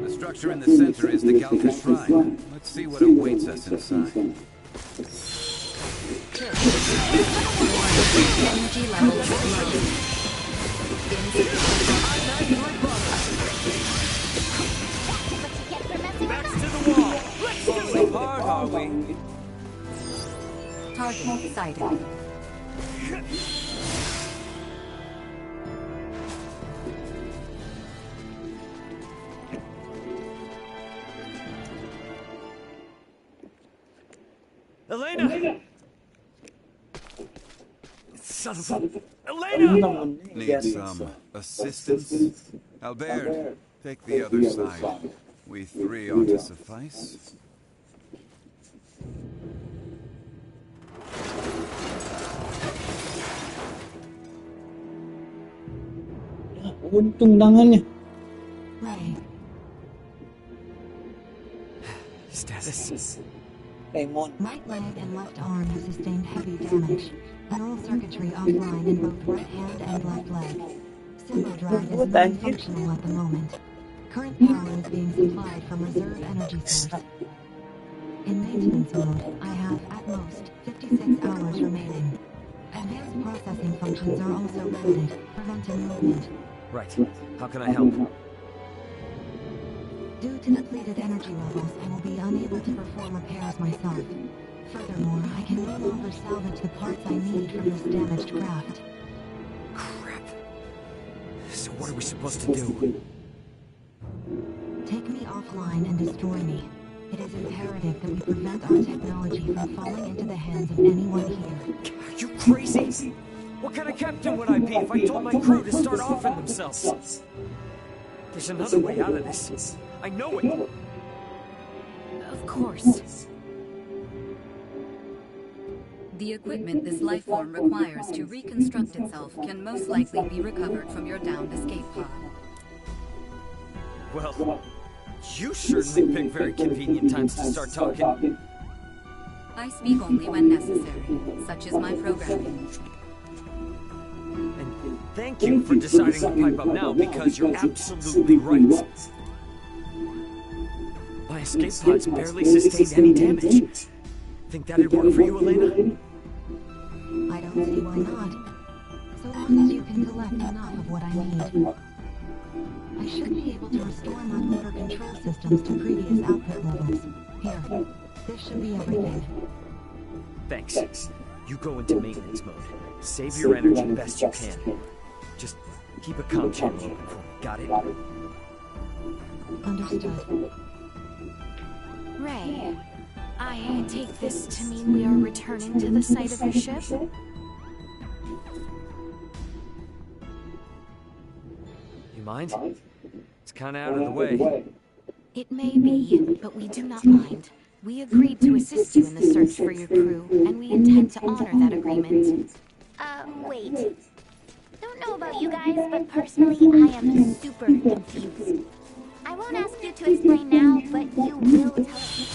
I: The structure in the center is the Galka Shrine. Let's see what awaits us inside.
A: Energy levels low.
I: So hard, are we?
A: Target sighted.
D: Elena! Son of a... Elena!
I: Need some assistance? Albert, take the other side. We three ought to suffice.
F: Untung tangannya.
A: Ray.
D: Status.
F: Raymond.
A: Right leg and left arm have sustained heavy damage. Neural circuitry offline in both right hand and left leg. Symbol drive is non-functional at the moment. Current power is being supplied from reserve energy source. In maintenance mode, I have, at most, 56 hours remaining. Advanced processing functions are also limited, preventing movement.
D: Right. How can I help?
A: Due to depleted energy levels, I will be unable to perform repairs myself. Furthermore, I can no longer salvage the parts I need from this damaged craft.
D: Crap. So what are we supposed to do?
A: Take me offline and destroy me. It is imperative that we prevent our technology from falling into the hands of anyone here.
D: Are you crazy? What kind of captain would I be if I told my crew to start offing themselves? There's another way out of this. I know it.
A: Of course.
J: The equipment this life form requires to reconstruct itself can most likely be recovered from your downed escape pod.
D: Well, you certainly pick very convenient times to start talking.
J: I speak only when necessary. Such is my programming.
D: And thank you for deciding to pipe up now, because you're absolutely right. My escape pods barely sustained any damage. Think that'd work for you, Elena?
K: I don't see why not. So long as you can collect enough of what I need. I should be able to restore my motor control systems to previous output levels. Here, this should be everything.
D: Thanks. You go into maintenance mode. Save your energy best you can. Just keep a comm channel open for me, got it?
K: Understood.
A: Ray, I take this to mean we are returning to the site of your ship?
D: You mind? It's kinda out of the way.
A: It may be, but we do not mind. We agreed to assist you in the search for your crew, and we intend to honor that agreement.
C: Wait. Don't know about you guys, but personally, I am super confused. I won't ask you to explain now, but you will tell me.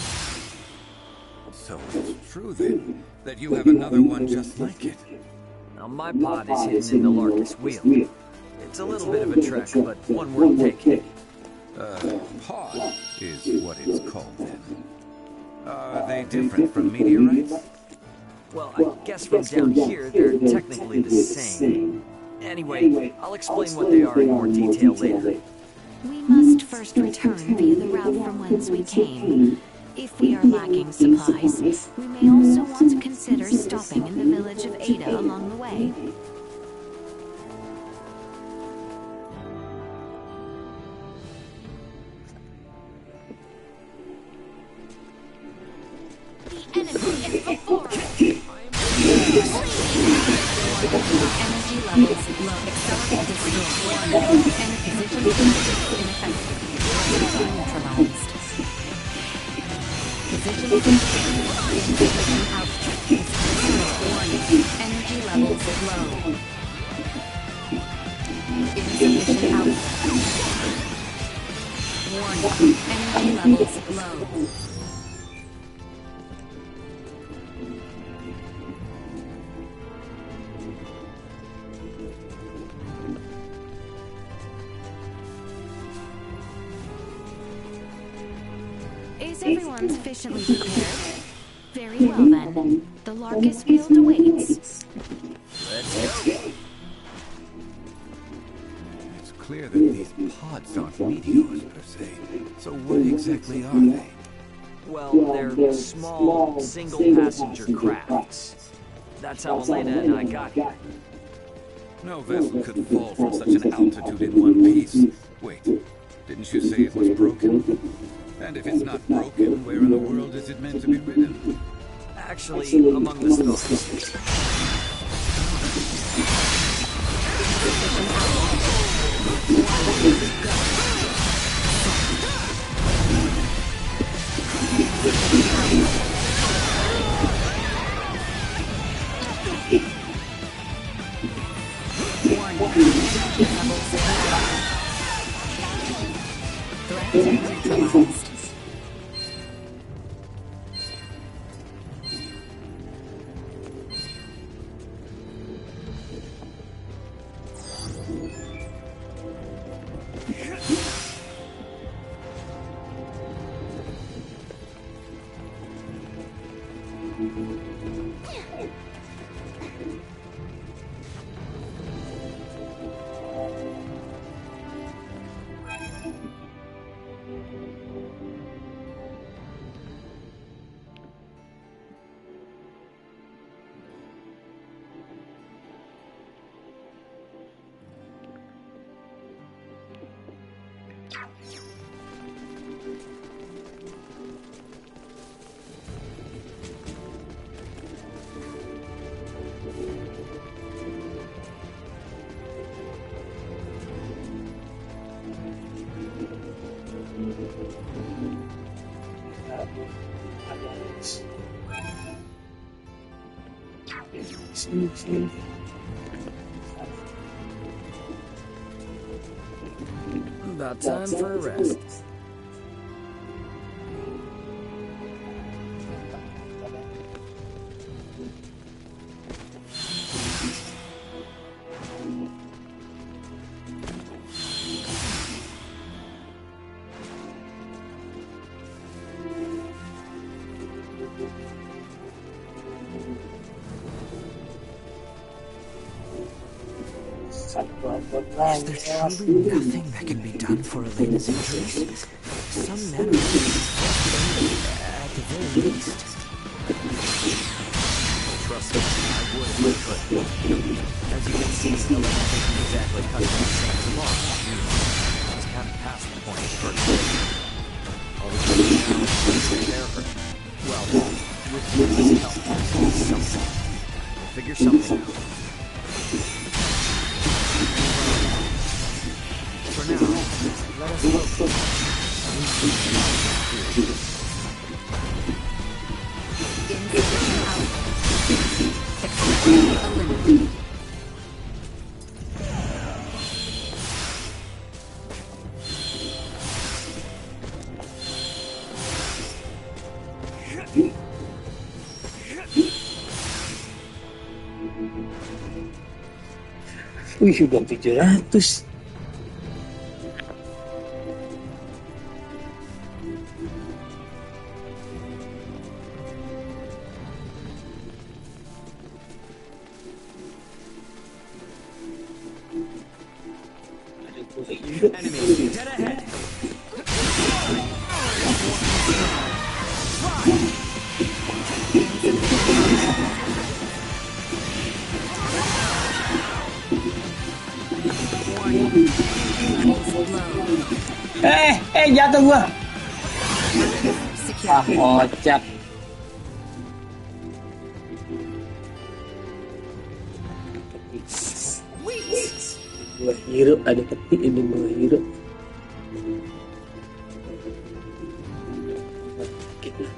I: So it's true then, that you have another one just like it.
D: Now my pod is hidden in the Larkus wheel. It's a little bit of a trek, but one worth taking.
I: Pod is what it's called then. Are they different from meteorites?
D: Well, I guess from down here, they're technically the same. Anyway, I'll explain what they are in more detail later.
A: We must first return via the route from whence we came. If we are lacking supplies, we may also want to consider stopping in the village of Ada along the way.
C: The enemy is before us.
J: Energy levels low. Accelerate destroy. Warning. And position ineffective. Neutralized. Position out. Warning. Energy levels low. Insufficient output. Warning. Energy levels low.
A: Is everyone sufficiently prepared? Very well then. The Larkus field awaits.
D: Let's go.
I: It's clear that these pods aren't meteors per se. So what exactly are they?
D: Well, they're small, single-passenger crafts. That's how Elena and I got here.
I: No vessel could fall from such an altitude in one piece. Wait, didn't you say it was broken? And if it's not broken, where in the world is it meant to be ridden?
D: Actually, among the stars.
J: Neutralized.
D: About time for a rest.
E: Is there truly nothing that can be done for Elena's injuries? Some manner of at the very least.
D: Trust me, I would if I could. As you can see, Elena isn't exactly cutting the same cloth. Just haven't passed the point of first. All we can do now is prepare her. Well, with Lisa's help, something. We'll figure something out. For now, let us focus.
J: Eliminated.
F: Wih, udah 700.
D: Enemies, dead ahead.
F: Jatuh gua. Ah, kocak. Buah hero, ada ketik ini buah hero. Kita.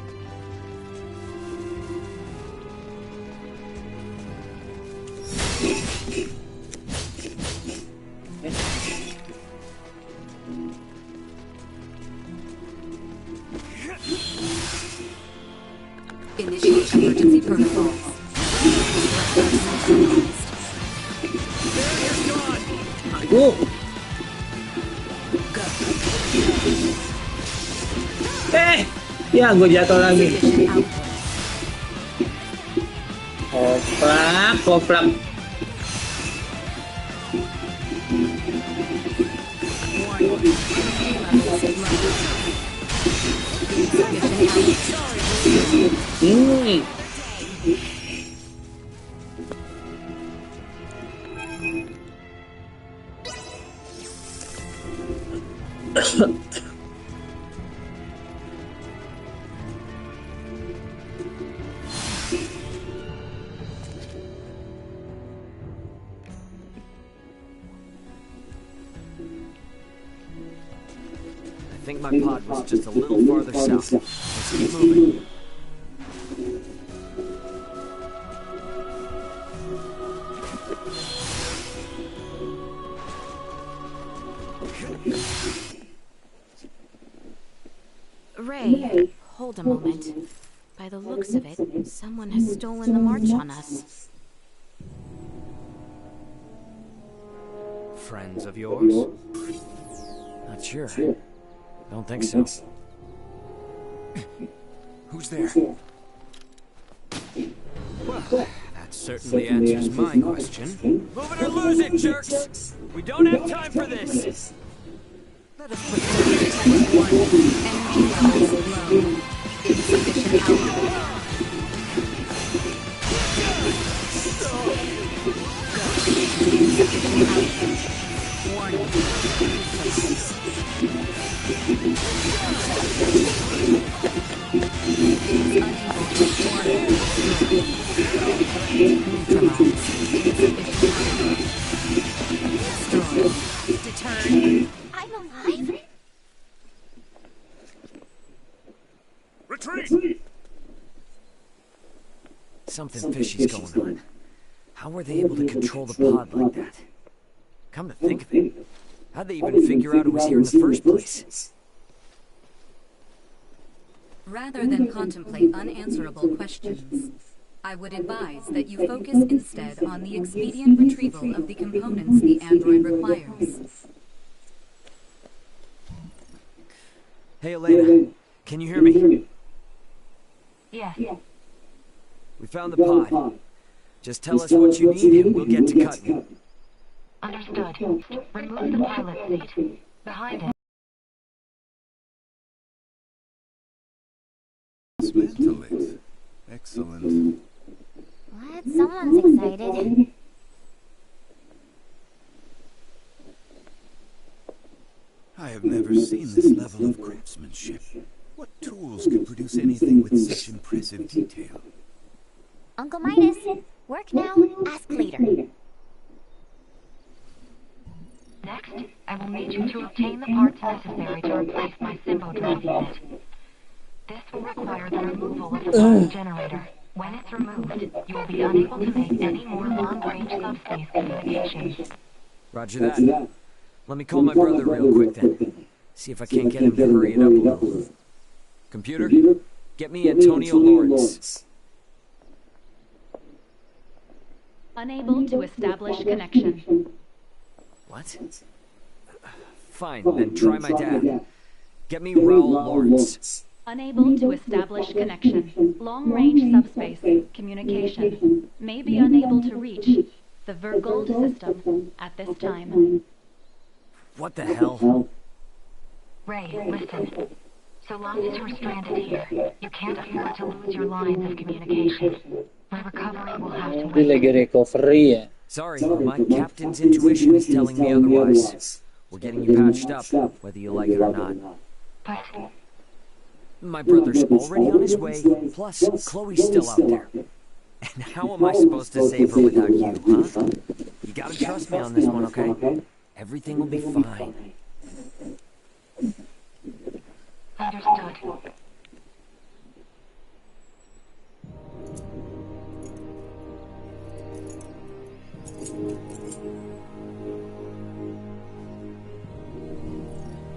J: Initiate emergency protocols.
F: Aduh. Ya gue jatuh lagi. Koplak, koplak.
D: I think my pod was just a little farther south. Let's keep moving.
A: Ray, hold a moment. By the looks of it, someone has stolen the march on us.
D: Friends of yours? Not sure. Don't think so.
E: Who's there?
D: Well, that certainly answers my question. Move it or lose it, jerks! We don't have time for this! Let us put
J: Energy levels low. Insufficient output.
C: I'm alive?
E: Retreat!
D: Something fishy's going on. How were they able to control the pod like that? Come to think of it, how'd they even figure out it was here in the first place?
J: Rather than contemplate unanswerable questions, I would advise that you focus instead on the expedient retrieval of the components the android requires.
D: Hey, Elena, can you hear me?
H: Yes.
D: We found the pod. Just tell us what you need and we'll get to cutting.
H: Understood. Remove the pilot seat. Behind it.
I: Dismantle it. Excellent.
C: What? Someone's excited.
I: I have never seen this level of craftsmanship. What tools could produce anything with such impressive detail?
C: Uncle Midas, work now, ask later.
H: Next, I will need you to obtain the parts necessary to replace my Symbodrome unit. This will require the removal of the power generator. When it's removed, you will be unable to make any more long-range subspace communications.
D: Roger that. Let me call my brother real quick then. See if I can't get him to hurry it up a little. Computer, get me Antonio Lawrence.
B: Unable to establish connection.
D: What? Fine, then try my dad. Get me Raul Lawrence.
B: Unable to establish connection. Long-range subspace communication. May be unable to reach the Vergold system at this time.
D: What the hell?
H: Ray, listen. So long as you're stranded here, you can't afford to lose your lines of communication. My recovery will have to
F: Dia lagi recovery ya.
D: Sorry, my captain's intuition is telling me otherwise. We're getting you patched up, whether you like it or not.
H: But
D: my brother's already on his way, plus Chloe's still out there. And how am I supposed to save her without you, huh? You gotta trust me on this one, okay? Everything will be fine.
H: understood.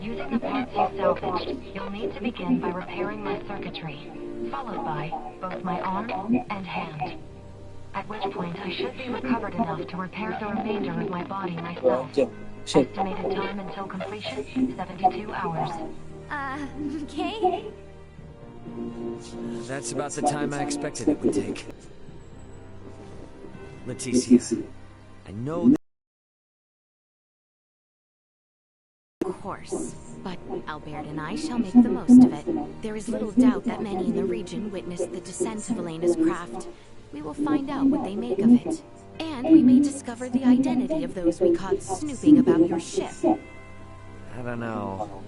H: Using the parts you salvaged, you'll need to begin by repairing my circuitry, followed by both my arm and hand. At which point I should be recovered enough to repair the remainder of my body myself. Estimated time until completion, 72 hours.
C: Okay.
D: That's about the time I expected it would take. Leticia, I know that...
A: Of course, but Albert and I shall make the most of it. There is little doubt that many in the region witnessed the descent of Elena's craft. We will find out what they make of it. And we may discover the identity of those we caught snooping about your ship.
D: I don't know.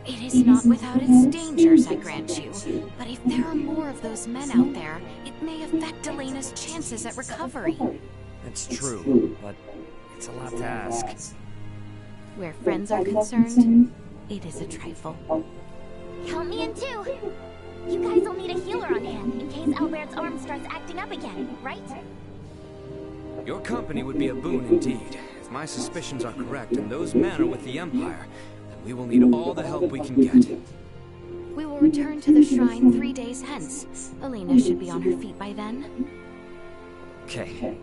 A: It is not without its dangers, I grant you. But if there are more of those men out there, it may affect Elena's chances at recovery.
D: That's true, but it's a lot to ask.
A: Where friends are concerned, it is a trifle.
C: Count me in too. You guys will need a healer on hand in case Albert's arm starts acting up again, right?
E: Your company would be a boon indeed. If my suspicions are correct and those men are with the Empire, then we will need all the help we can get.
A: We will return to the shrine 3 days hence. Elena should be on her feet by then.
D: Okay.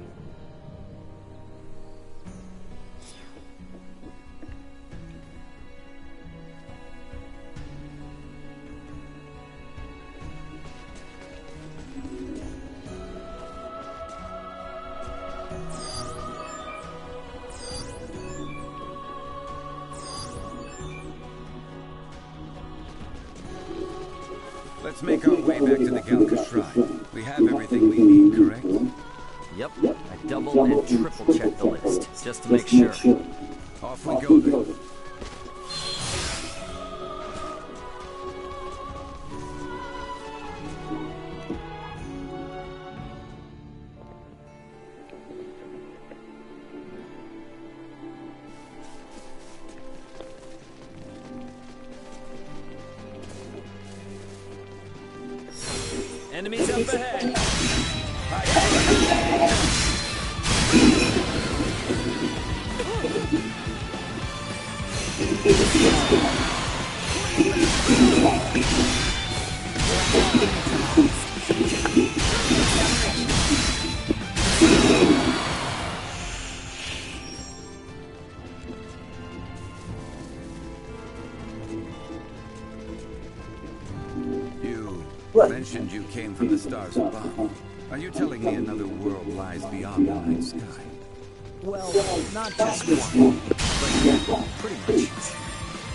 I: Let's make our way back to the Galka Shrine. We have everything we need, correct?
D: Yep, I double and triple checked the list, just to make sure.
I: Off we go then.
E: Enemies up ahead!
I: You mentioned you came came from the stars above. Are you telling me another world lies beyond the night sky?
D: Well, not just one, but yeah, pretty much.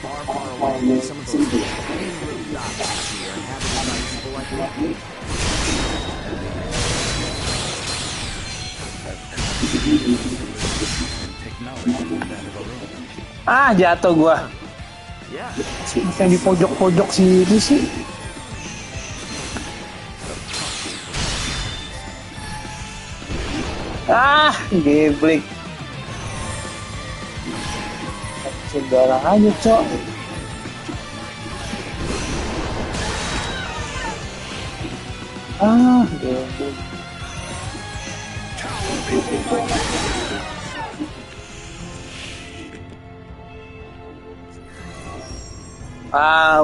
D: Far, far away, some of those tiny little dots you see are inhabited by people like me.
I: And technology from that of our own.
F: Ah, jatuh gua.
D: Yeah.
F: Yang di pojok-pojok sini sih. Ah, geblek. Sembarang aja, Cok. Ah, geblek. Ah.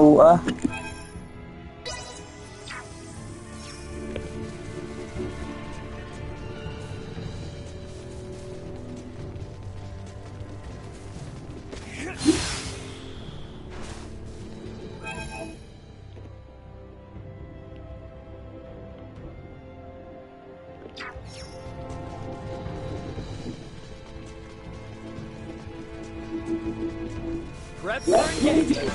D: Prep for engagement.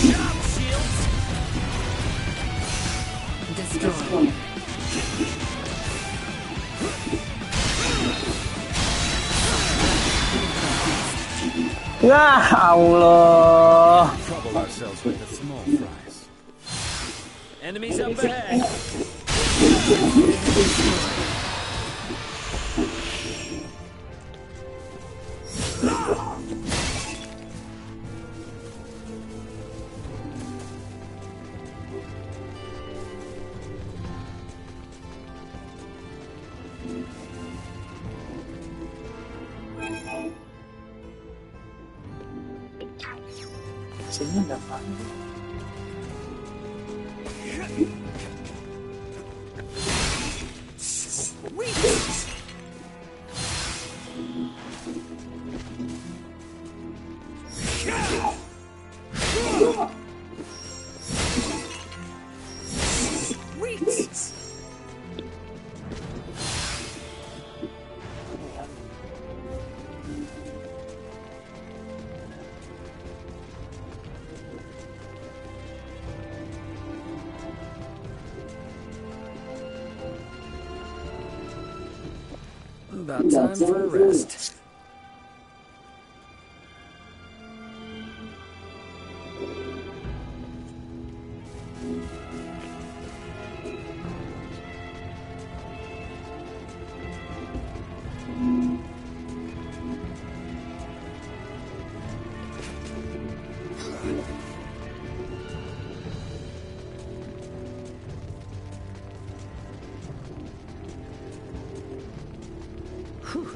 D: Shock shields.
J: Destroy.
F: Ya Allah.
I: Trouble ourselves with the small fries.
D: Enemies up ahead.
F: Sini ada apa?
D: About time for a rest.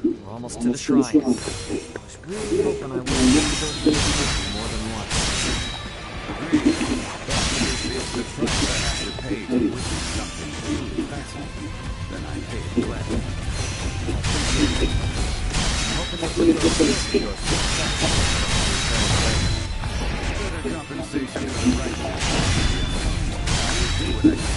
D: We're almost to the shrine. I was really hoping I wouldn't get to go through this more than once.
I: Agreed. But if the price I have to pay to witness something truly fascinating, then I pay it gladly.
D: Hoping to put those skills to your
I: Better compensation than right now. I'll do what I can.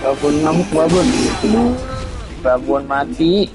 F: Babon ngamuk, babon. Babon mati.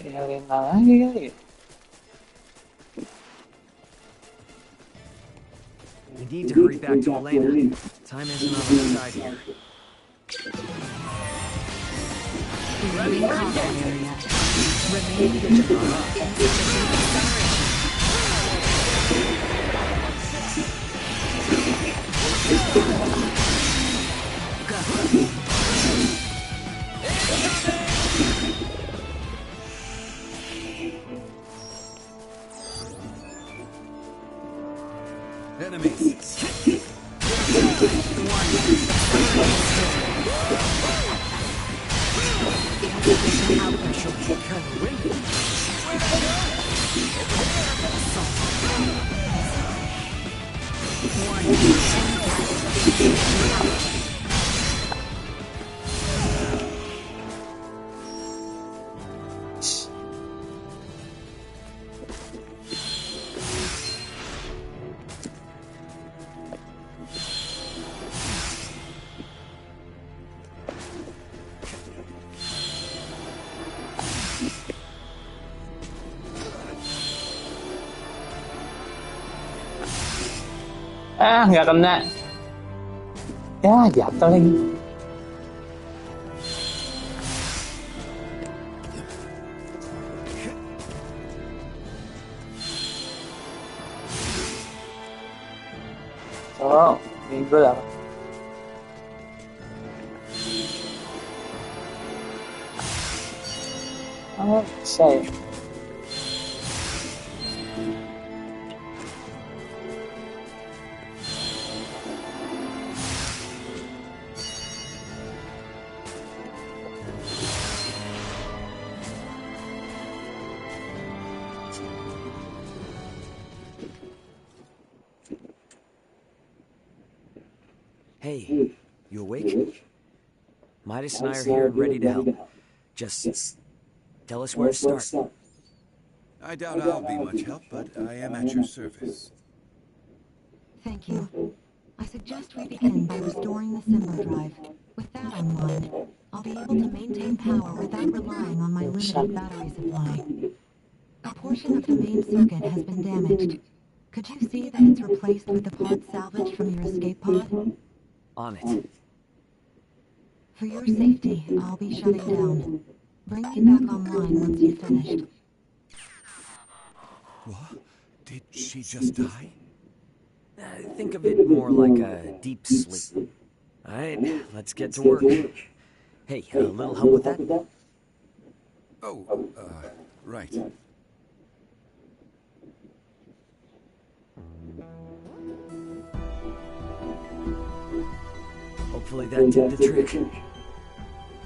F: Tinggalin lagi kali ya.
D: We need to hurry back to Elena. Time isn't on our side here.
J: Leaving combat area. Remain vigilant.
I: Enemies.
F: Ah, nggak kena. Ya, jatuh lagi. Oh, minggu lah. Oh, bisa ya.
D: Hey, you awake? Midas and I are here and ready to help. Just tell us where to start.
I: I doubt I'll be much help, but I am at your service.
K: Thank you. I suggest we begin by restoring the symbol drive. With that online, I'll be able to maintain power without relying on my limited battery supply. A portion of the main circuit has been damaged. Could you see that it's replaced with the parts salvaged from your escape pod?
D: On it.
K: For your safety, I'll be shutting down. Bring me back online once you've finished.
I: What? Did she just die?
D: Think of it more like a deep sleep. Alright, let's get to work. Hey, a little help with that?
I: Oh, right.
D: Hopefully that did the trick.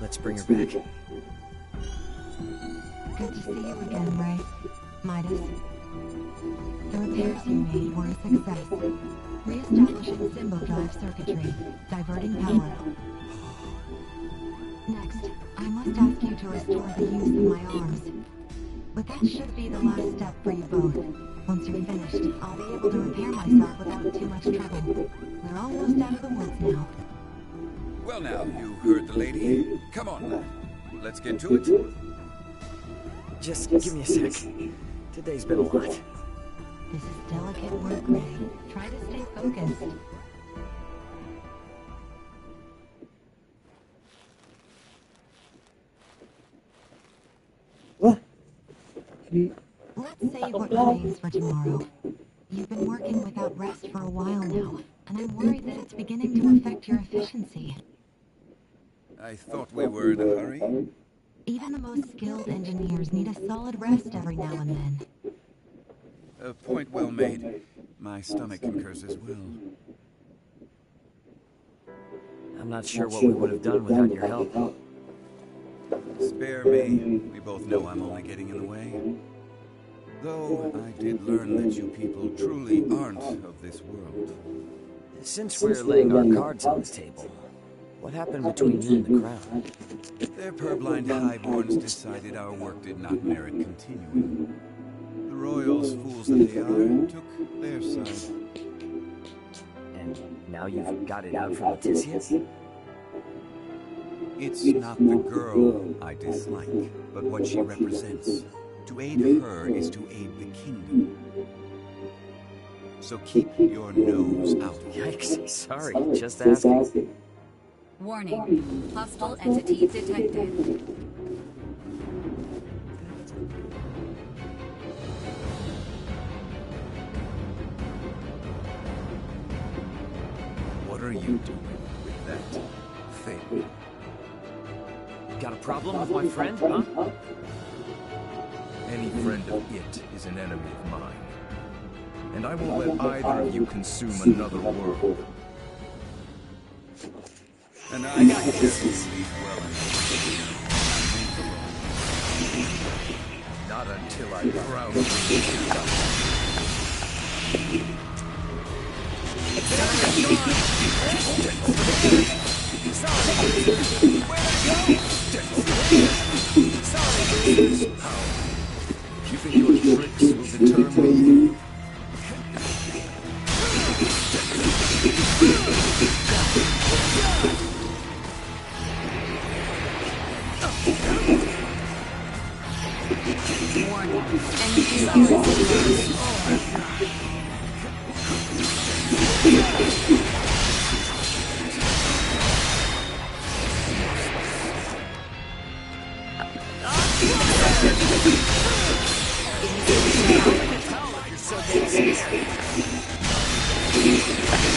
D: Let's bring her back.
K: Good to see you again, Ray. Midas. The repairs you made were a success. Re-establishing symbol drive circuitry, diverting power. Next, I must ask you to restore the use of my arms. But that should be the last step for you both. Once you're finished, I'll be able to repair myself without too much trouble. We're almost out of the woods now.
I: Well now, you heard the lady. Come on, lad. Let's get to it.
D: Just give me a sec. Today's been a lot.
K: This is delicate work, Ray. Try to stay focused.
F: Wah.
K: Let's save what remains for tomorrow. You've been working without rest for a while now, and I'm worried that it's beginning to affect your efficiency.
I: I thought we were in a hurry.
K: Even the most skilled engineers need a solid rest every now and then.
I: A point well made. My stomach concurs as well.
D: I'm not sure what we would have done without your help.
I: Spare me. We both know I'm only getting in the way. Though I did learn that you people truly aren't of this world.
D: Since we're laying our cards on the table, what happened between you and the Crown?
I: Their purblind highborns decided our work did not merit continuing. The royals, fools that they are, took their side.
D: And now you've got it out for Leticia?
I: It's not the girl I dislike, but what she represents. To aid her is to aid the kingdom. So keep your nose out.
D: Yikes, sorry, just asking.
J: Warning. Hostile entity detected.
I: What are you doing with that thing?
D: Got a problem with my friend, huh?
E: Any friend of it is an enemy of mine. And I won't let either of you consume another world.
I: And I got this well enough.
E: Not until I crown you. You think your tricks will deter me?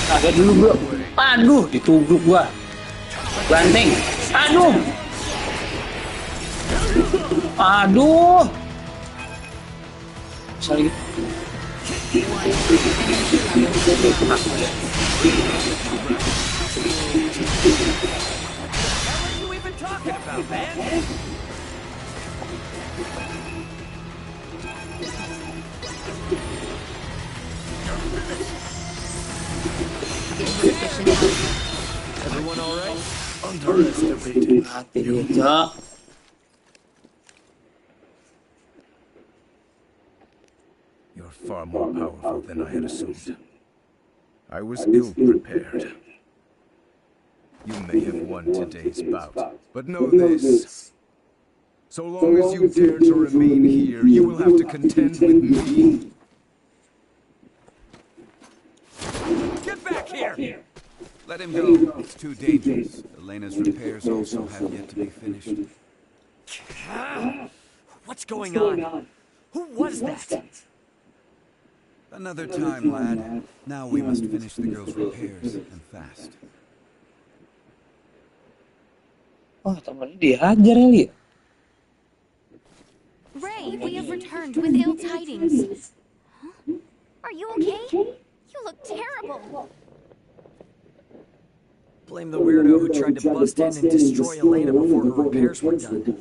F: Kaget dulu bro. Aduh, ditubruk gua. Banteng. Aduh. Aduh. Sorry.
D: Everyone all right?
E: Underestimated.
F: Mati dia, Cok.
E: You're far more powerful than I had assumed. I was ill-prepared. You may have won today's bout, but know this. So long as you dare to remain here, you will have to contend with me.
D: Get back here!
I: Let him go. It's too dangerous. Elena's repairs also have yet to be finished.
D: What's going on? Who was that?
I: Another time, lad. Now we must finish the girl's repairs, and fast.
F: Oh, temennya dihajar kali ya?
C: Ray, we have returned with ill tidings. Huh? Are you okay? You look terrible.
D: Blame the weirdo who tried to bust in and destroy Elena before her repairs were done.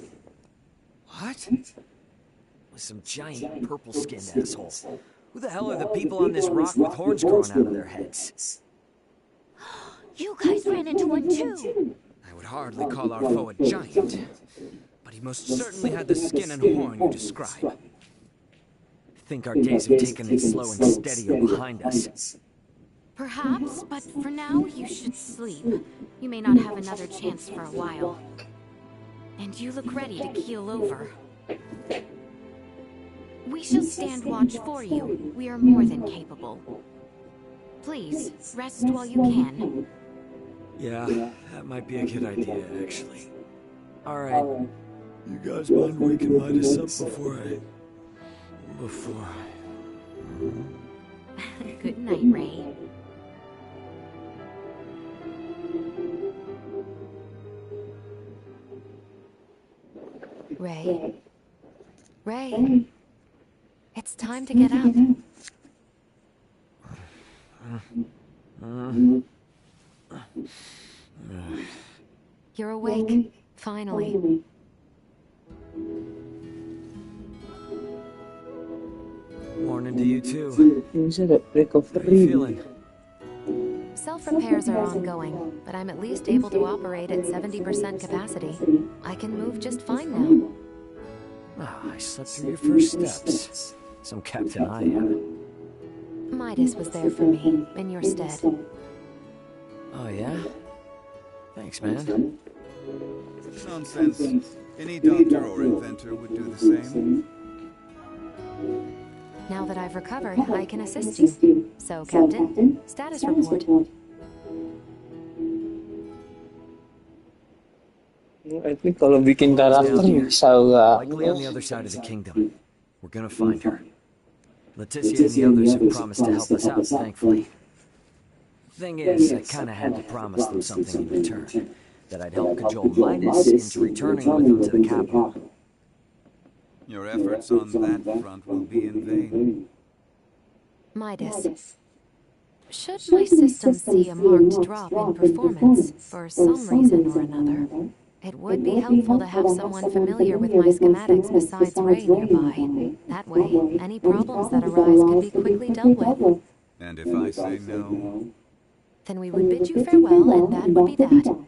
D: What? With some giant purple-skinned asshole. Who the hell are the people on this rock with horns growing out of their heads?
C: You guys ran into one too.
D: I would hardly call our foe a giant, but he most certainly had the skin and horn you describe. I think our days of taking it slow and steady are behind us.
A: Perhaps, but for now, you should sleep. You may not have another chance for a while. And you look ready to keel over. We shall stand watch for you. We are more than capable. Please, rest while you can.
D: Yeah, that might be a good idea, actually. Alright. You guys mind waking Midas up before
A: Good night, Ray. Ray. Ray. It's time to get up. You're awake, finally.
D: Morning to you too.
F: Bisa ada
D: How you
F: recovery.
D: feeling?
A: Self-repairs are ongoing, but I'm at least able to operate at 70% capacity. I can move just fine now.
D: Ah, I slept through your first steps. Some captain I am.
A: Midas was there for me, in your stead.
D: Oh yeah? Thanks, man.
I: Nonsense. Any doctor or inventor would do the same.
A: Now that I've recovered, I can assist you. So, Captain, status report.
F: I think kalau bikin karakter bisa
D: Likely on the other side of the kingdom. We're gonna find her. Leticia and the others have promised to help us out, thankfully. Thing is, I kinda had to promise them something in return. That I'd help cajole Midas into returning with them to the capital.
I: Your efforts on that front will be in vain.
A: Midas. Should my system see a marked drop in performance for some reason or another, it would be helpful to have someone familiar with my schematics besides Ray nearby. That way, any problems that arise could be quickly dealt with.
I: And if I say no?
A: Then we would bid you farewell, and that would be that.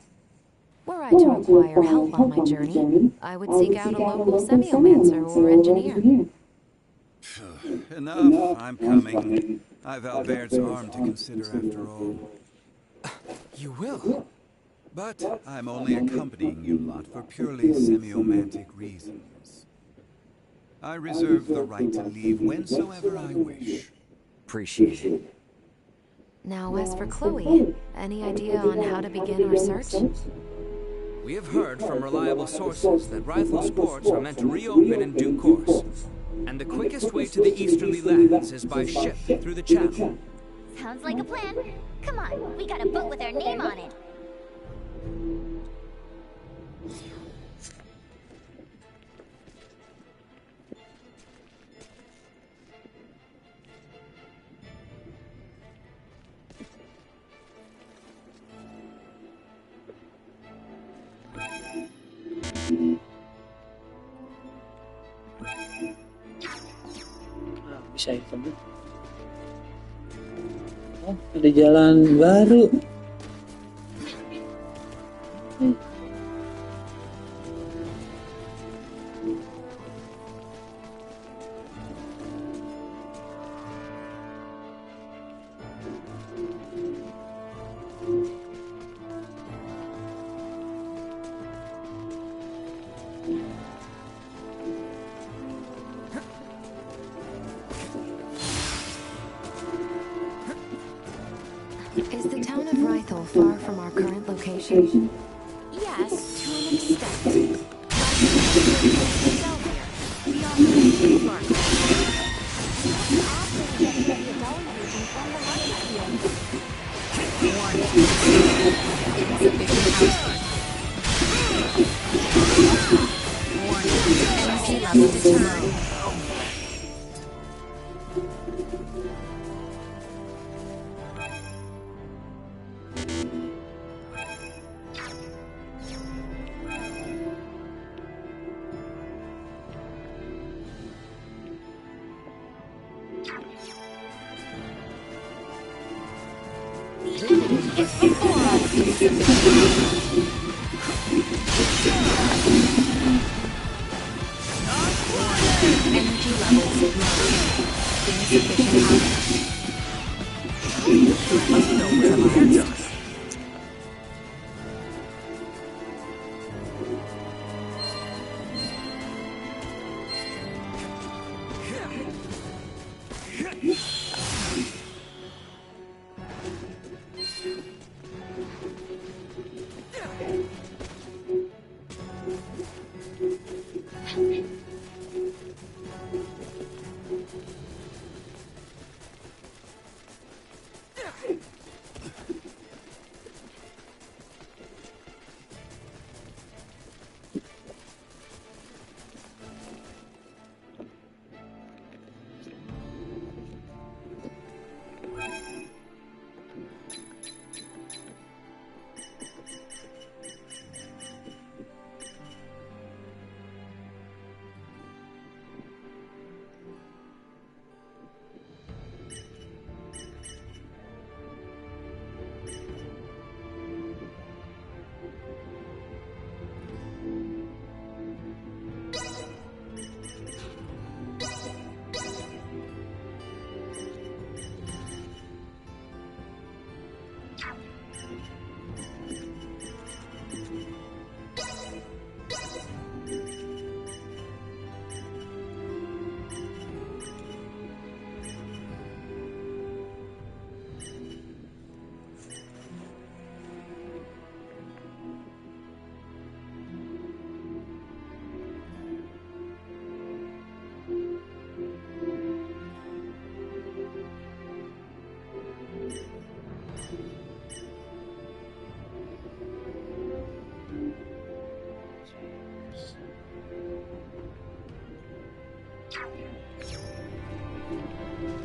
A: Were I to require help on my journey, I would seek out a local semiomancer or engineer.
I: Enough, I'm coming. I've Albert's arm to consider after all.
E: You will?
I: But I'm only accompanying you lot for purely semiomantic reasons. I reserve the right to leave whensoever I wish.
D: Appreciate it.
A: Now, as for Chloe, any idea on how to begin our search?
L: We have heard from reliable sources that Rythel's ports are meant to reopen in due course. And the quickest way to the easterly lands is by ship through the channel.
C: Sounds like a plan. Come on, we got a boat with our name on it.
F: Bisa itu. Oh, ada jalan baru.
A: Is the town of Rythel far from our current location?
C: Yes, to an extent. We operate in Mark.
J: Energy level determined.
C: Energy levels low. Insufficient output.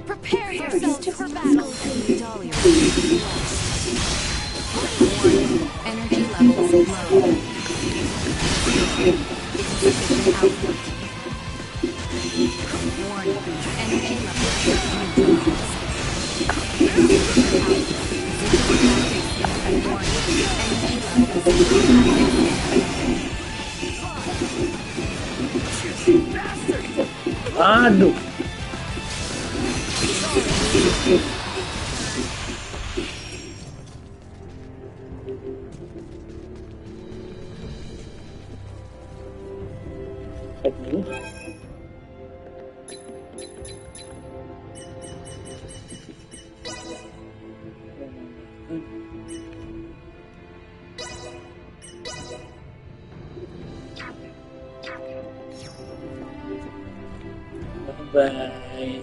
A: Prepare yourselves for battle.
J: Energy levels low. Insufficient output. Warning. Energy levels neutralized.
F: Aduh. Bye.